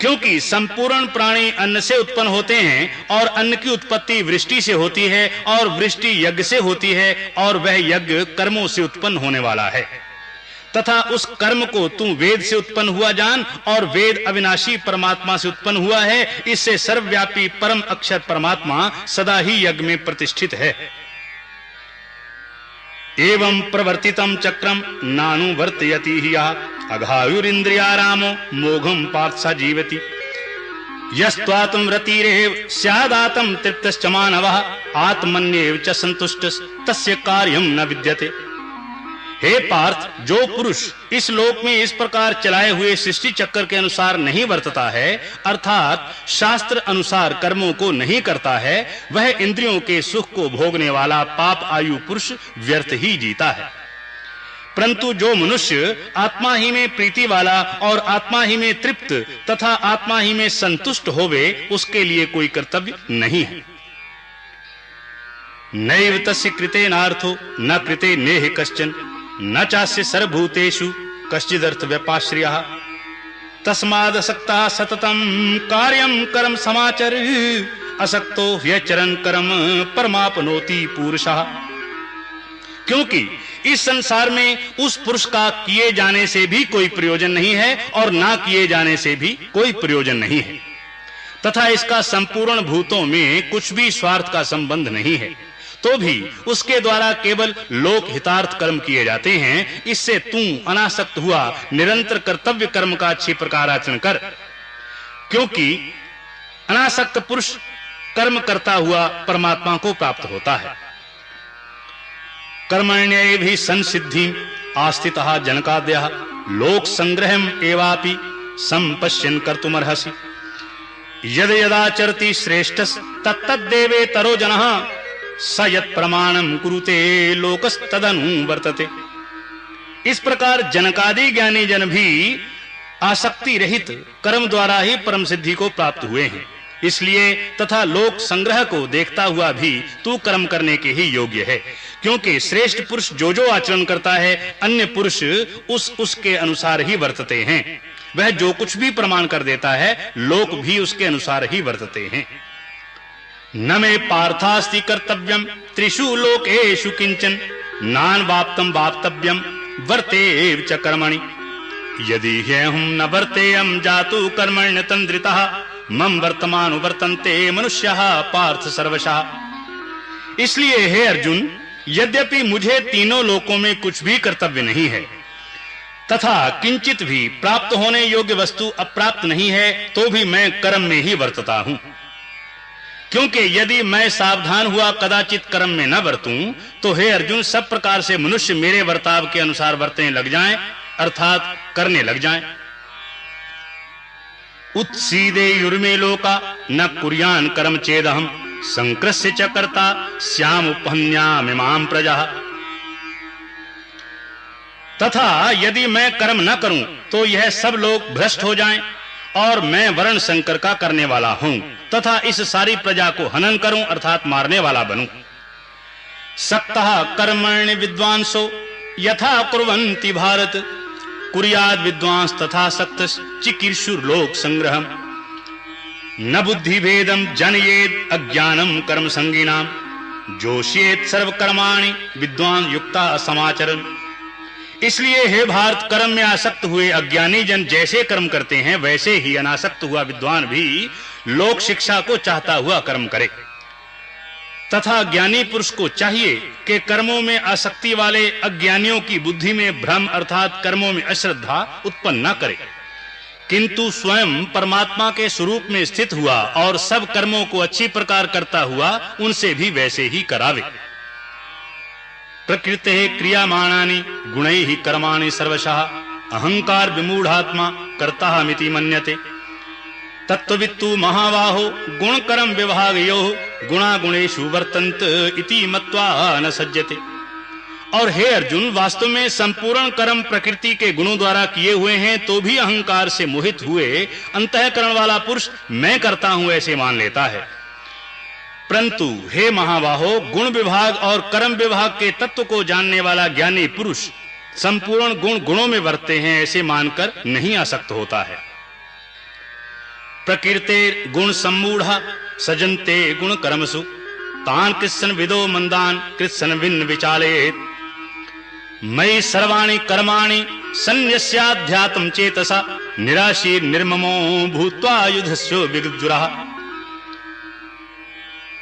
क्योंकि संपूर्ण प्राणी अन्न से उत्पन्न होते हैं, और अन्न की उत्पत्ति वृष्टि से होती है, और वृष्टि यज्ञ से होती है, और वह यज्ञ कर्मों से उत्पन्न होने वाला है। तथा उस कर्म को तू वेद से उत्पन्न हुआ जान, और वेद अविनाशी परमात्मा से उत्पन्न हुआ है। इससे सर्वव्यापी परम अक्षर परमात्मा सदा ही यज्ञ में प्रतिष्ठित है। एवं प्रवर्तितं चक्रम नानुवर्तयति हि यः अघायुरिन्द्रियारामो मोघं पार्थ स जीवति। यस्त्वात्म रतिरेव स्यादात्म तृप्तश्च मानवः आत्मन्येव च संतुष्टः तस्य कार्यं न विद्यते। हे पार्थ, जो पुरुष इस लोक में इस प्रकार चलाए हुए सृष्टि चक्र के अनुसार नहीं वर्तता है, अर्थात शास्त्र अनुसार कर्मों को नहीं करता है, वह इंद्रियों के सुख को भोगने वाला पाप आयु पुरुष व्यर्थ ही जीता है। परंतु जो मनुष्य आत्मा ही में प्रीति वाला और आत्मा ही में तृप्त तथा आत्मा ही में संतुष्ट होवे, उसके लिए कोई कर्तव्य नहीं है। नैव तस्य कृतेनार्थो न कृते नेह कश्चन न चास्य सर्वभूतेषु कश्चिदर्थ व्यपाश्रयः तस्मादसक्तः सततं कार्यं कर्म समाचर असक्तो ह्यचरन् कर्म परमाप्नोति पुरुषः। क्योंकि इस संसार में उस पुरुष का किए जाने से भी कोई प्रयोजन नहीं है, और ना किए जाने से भी कोई प्रयोजन नहीं है, तथा इसका संपूर्ण भूतों में कुछ भी स्वार्थ का संबंध नहीं है, तो भी उसके द्वारा केवल लोक हितार्थ कर्म किए जाते हैं। इससे तू अनासक्त हुआ निरंतर कर्तव्य कर्म का अच्छी प्रकार आचरण कर, क्योंकि अनासक्त पुरुष कर्म करता हुआ परमात्मा को प्राप्त होता है। कर्मण्ये भी संसिद्धि आस्थितः जनकाद्यः लोक संग्रहम एवापि संपश्यन् कर्तुमर्हसि। यद यदाचरति श्रेष्ठस् तत्तद्देवे तरो जनः स यत् प्रमाणं कुरुते लोकस्तदनु वर्तते। इस प्रकार जनकादि ज्ञानी जन भी आसक्ति रहित कर्म द्वारा ही परम सिद्धि को प्राप्त हुए हैं। इसलिए तथा लोक संग्रह को देखता हुआ भी तू कर्म करने के ही योग्य है, क्योंकि श्रेष्ठ पुरुष जो जो आचरण करता है अन्य पुरुष उसके अनुसार ही वर्तते हैं। वह जो कुछ भी प्रमाण कर देता है लोक भी उसके अनुसार ही वर्तते हैं। न मे पार्थास्ति कर्तव्यम त्रिषु लोकेषु किंचन नान वाप्तम वाप्तव्यम वर्तेव च कर्मणि। यदि ह्यहं न वर्तेयं जातु कर्मण्य तंद्रितः मम वर्तमानो वर्तन्ते मनुष्यः पार्थ सर्वशः। इसलिए हे अर्जुन, यद्यपि मुझे तीनों लोकों में कुछ भी कर्तव्य नहीं है, तथा किंचित भी प्राप्त होने योग्य वस्तु अप्राप्त नहीं है तो भी मैं कर्म में ही वर्तता हूं। क्योंकि यदि मैं सावधान हुआ कदाचित कर्म में न बरतूं तो हे अर्जुन सब प्रकार से मनुष्य मेरे वर्ताव के अनुसार बरतने लग जाएं, अर्थात करने लग जाएं। उत्सीदे युर्मे लोका न कुर्यान कर्म चेदहम संकृष्य च कर्ता श्याम उपहन्यामिमां प्रजा। तथा यदि मैं कर्म न करूं तो यह सब लोग भ्रष्ट हो जाएं और मैं वर्ण संकर का करने वाला हूं तथा इस सारी प्रजा को हनन करूं अर्थात मारने वाला बनूं। सक्तः कर्मण्य विद्वांसो यथा कुर्वन्ति भारत कुर्याद विद्वांस तथा सक्त चिकीर्षुर लोक संग्रहम न बुद्धि भेदम जनयेद अज्ञानम कर्म संगीनाम जोष्येत सर्व कर्माणि विद्वान युक्ता समाचरन्। इसलिए हे भारत कर्म में आसक्त हुए अज्ञानी जन जैसे कर्म करते हैं वैसे ही अनासक्त हुआ विद्वान भी लोक शिक्षा को चाहता हुआ कर्म करे तथा ज्ञानी पुरुष को चाहिए कि कर्मों में आसक्ति वाले अज्ञानियों की बुद्धि में भ्रम अर्थात कर्मों में अश्रद्धा उत्पन्न न करे, किंतु स्वयं परमात्मा के स्वरूप में स्थित हुआ और सब कर्मों को अच्छी प्रकार करता हुआ उनसे भी वैसे ही करावे। प्रकृते क्रियामाणानि गुणैः कर्माणि सर्वशः अहंकार विमूढ़ात्मा कर्ताहमिति मन्यते तत्त्ववित्तु महाबाहो गुण कर्म विभागयोः गुणा गुणेषु वर्तन्त इति मत्वा न सज्जते। और हे अर्जुन वास्तव में संपूर्ण कर्म प्रकृति के गुणों द्वारा किए हुए हैं तो भी अहंकार से मोहित हुए अंतःकरण वाला पुरुष मैं करता हूं ऐसे मान लेता है। परंतु हे महाबाहो गुण विभाग और कर्म विभाग के तत्व को जानने वाला ज्ञानी पुरुष संपूर्ण गुण गुणों में वर्तते हैं ऐसे मानकर नहीं आसक्त होता है। प्रकृते गुण सम्मूढ़ा सजन्ते गुण कर्मसु तान कृष्ण विदो मंदान कृष्ण विन विचालेत मयि सर्वाणि कर्माणि सन्न्यस्याध्यात्म चेतसा निराशीर निर्ममो भूत्वा युधस्यो विगुजुरः।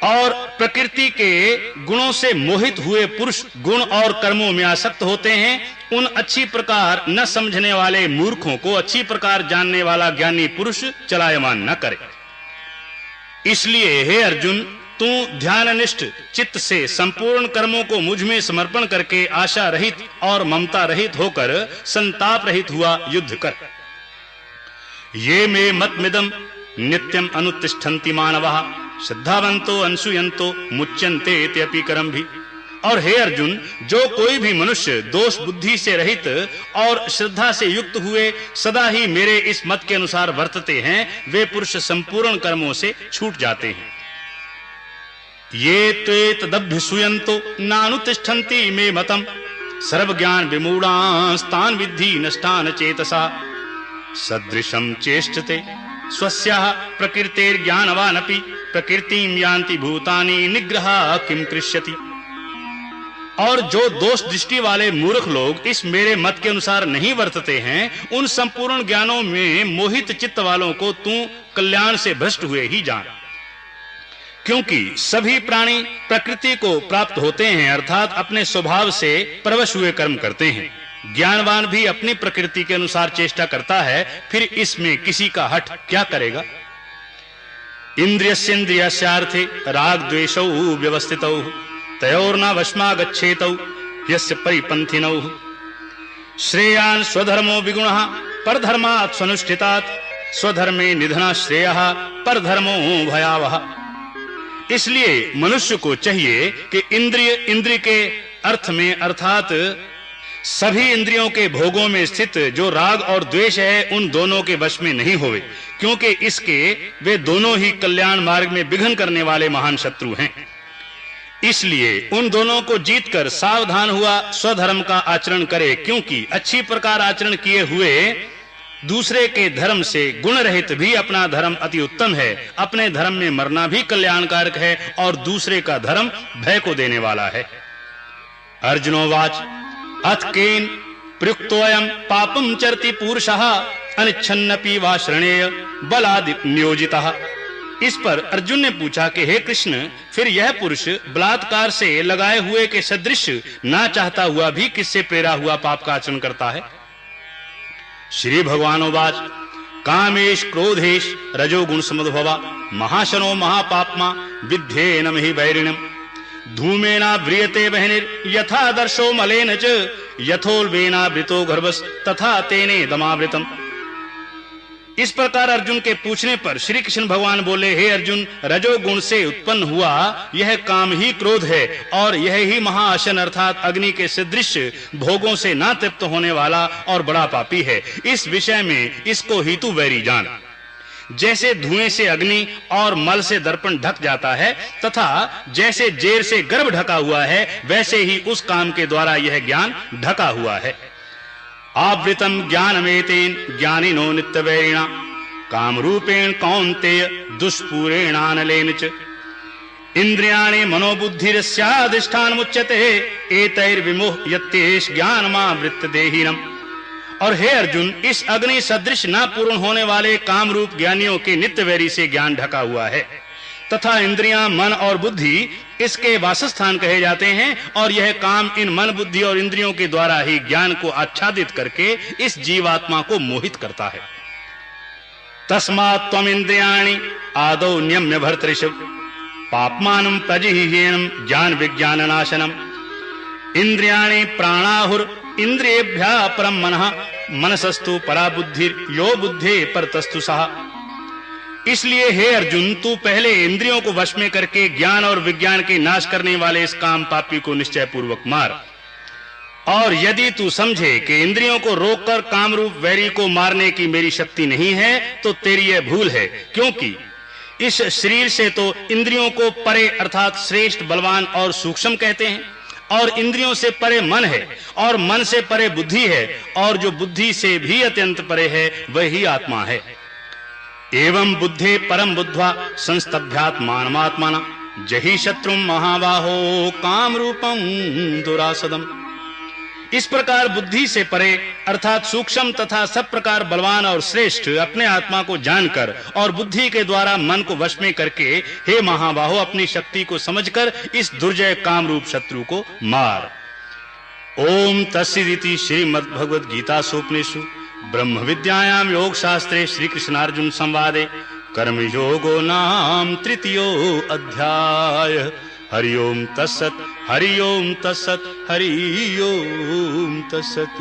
और प्रकृति के गुणों से मोहित हुए पुरुष गुण और कर्मों में आसक्त होते हैं। उन अच्छी प्रकार न समझने वाले मूर्खों को अच्छी प्रकार जानने वाला ज्ञानी पुरुष चलायमान न करे। इसलिए हे अर्जुन तू ध्याननिष्ठ चित्त से संपूर्ण कर्मों को मुझ में समर्पण करके आशा रहित और ममता रहित होकर संताप रहित हुआ युद्ध कर। ये मे मतमिदं नित्यम अनुतिष्ठन्ति मानवः श्रद्धावंतो अंशुयंतो मुच्यन्ते इत्यपि कर्म भी। और हे अर्जुन जो कोई भी मनुष्य दोष बुद्धि से रहित और श्रद्धा से युक्त हुए सदा ही मेरे इस मत के अनुसार वर्तते हैं वे पुरुष संपूर्ण कर्मों से छूट जाते हैं। ये त्वेतदभ्युसूयन्तो नानुतिष्ठन्ति मे मतम सर्व ज्ञान विमूढ़ास्तान विद्धि नष्टान चेतसा सदृशम चेष्टते स्वस्याः प्रकृतेर्ज्ञानवानपि प्रकृतिं यान्ति भूतानि निग्रहा किम कृष्यति। और जो दोष दृष्टि वाले मूर्ख लोग इस मेरे मत के अनुसार नहीं वर्तते हैं उन संपूर्ण ज्ञानों में मोहित चित्त वालों को तू कल्याण से भ्रष्ट हुए ही जान। क्योंकि सभी प्राणी प्रकृति को प्राप्त होते हैं अर्थात अपने स्वभाव से परवश हुए कर्म करते हैं। ज्ञानवान भी अपनी प्रकृति के अनुसार चेष्टा करता है, फिर इसमें किसी का हठ क्या करेगा। इंद्रियस्येन्द्रियस्यार्थे राग द्वेषौ व्यवस्थितौ तयोर्न वश्मा गच्छेतौ यस्य परिपन्थिनौ श्रेयान् स्वधर्मो विगुणः परधर्मात् स्वनुष्ठितात् स्वधर्मे निधना श्रेयः परधर्मो भयावह। इसलिए मनुष्य को चाहिए कि इंद्रिय के अर्थ में अर्थात सभी इंद्रियों के भोगों में स्थित जो राग और द्वेष है उन दोनों के वश में नहीं होवे, क्योंकि इसके वे दोनों ही कल्याण मार्ग में विघ्न करने वाले महान शत्रु हैं। इसलिए उन दोनों को जीतकर सावधान हुआ स्वधर्म का आचरण करे, क्योंकि अच्छी प्रकार आचरण किए हुए दूसरे के धर्म से गुण रहित भी अपना धर्म अति उत्तम है। अपने धर्म में मरना भी कल्याणकारक है और दूसरे का धर्म भय को देने वाला है। अर्जुनोवाच अथ केन प्रयुक्तोऽयं पापं चरति पुरुषः अनिच्छन्नपि वा श्रणेय बलादि नियोजितः। इस पर अर्जुन ने पूछा कि हे कृष्ण फिर यह पुरुष बलात्कार से लगाए हुए के सदृश ना चाहता हुआ भी किससे प्रेरा हुआ पाप का आचरण करता है। श्री भगवानुवाच कामेश क्रोधेश रजोगुण समुद्भवा महाशनो महापाप्मा विद्येन हि वैरिणम् धूमेना व्रियते बहनिर यथा दर्शो मलेन च यथोल्बेना वृतो गर्भस् तथा तेने दमावृतम्। इस प्रकार अर्जुन के पूछने पर श्री कृष्ण भगवान बोले, हे अर्जुन, रजोगुण से उत्पन्न हुआ यह काम ही क्रोध है और यह ही महाअशन अर्थात अग्नि के सदृश भोगों से ना तृप्त होने वाला और बड़ा पापी है। इस विषय में इसको हेतु वैरी जान। जैसे धुएं से अग्नि और मल से दर्पण ढक जाता है तथा जैसे जेर से गर्भ ढका हुआ है, वैसे ही उस काम के द्वारा यह ज्ञान ढका हुआ है। आवृतम ज्ञानमेतेन ज्ञानिनो नित्यवैरिणा कामरूपेण कौन्तेय दुष्पूरेणानलेन च इंद्रियाणि मनोबुद्धिरस्याधिष्ठानमुच्यते एतैर्विमोह्यत्येष ज्ञानमावृत्य देहिनम्। और हे अर्जुन, इस अग्नि सदृश न पूर्ण होने वाले काम रूप ज्ञानियों के नित्य वैरी से ज्ञान ढका हुआ है तथा इंद्रियां, मन और बुद्धि इसके वासस्थान कहे जाते हैं और यह काम इन मन, बुद्धि और इंद्रियों के द्वारा ही ज्ञान को आच्छादित करके इस जीवात्मा को मोहित करता है। तस्मात् त्वम् इंद्रियाणि आदौ नियम्य भर्तृषभ पाप्मानं प्रजिह्येनं ज्ञान विज्ञान नाशनम् इंद्रियाणि प्राणाहुर इंद्रियेभ्यः परम मनः मनसस्तु परा बुद्धिर यो बुद्धे परतस्तु सः। इसलिए हे अर्जुन, तू पहले इंद्रियों को वश में करके ज्ञान और विज्ञान के नाश करने वाले इस काम पापी को निश्चय पूर्वक मार। और यदि तू समझे कि इंद्रियों को रोककर कामरूप वैरी को मारने की मेरी शक्ति नहीं है तो तेरी यह भूल है, क्योंकि इस शरीर से तो इंद्रियों को परे अर्थात श्रेष्ठ, बलवान और सूक्ष्म कहते हैं और इंद्रियों से परे मन है और मन से परे बुद्धि है और जो बुद्धि से भी अत्यंत परे है वही आत्मा है। एवं बुद्धे परम बुद्ध्वा संस्तभ्यात्मानमात्मना जहि शत्रुं महाबाहो काम रूपम दुरासदम। इस प्रकार बुद्धि से परे अर्थात सूक्ष्म तथा सब प्रकार बलवान और श्रेष्ठ अपने आत्मा को जानकर और बुद्धि के द्वारा मन को वश में करके हे महाबाहो अपनी शक्ति को समझकर इस दुर्जय काम रूप शत्रु को मार। ओम तस्सदिति श्रीमद्भगवद गीतासूपनिषु ब्रह्म विद्यायां योग शास्त्रे श्री कृष्णार्जुन संवादे कर्म योगो नाम तृतीयो अध्याय। हरि ओम तत्सत, हरि ओम तत्सत, हरि ओम तत्सत।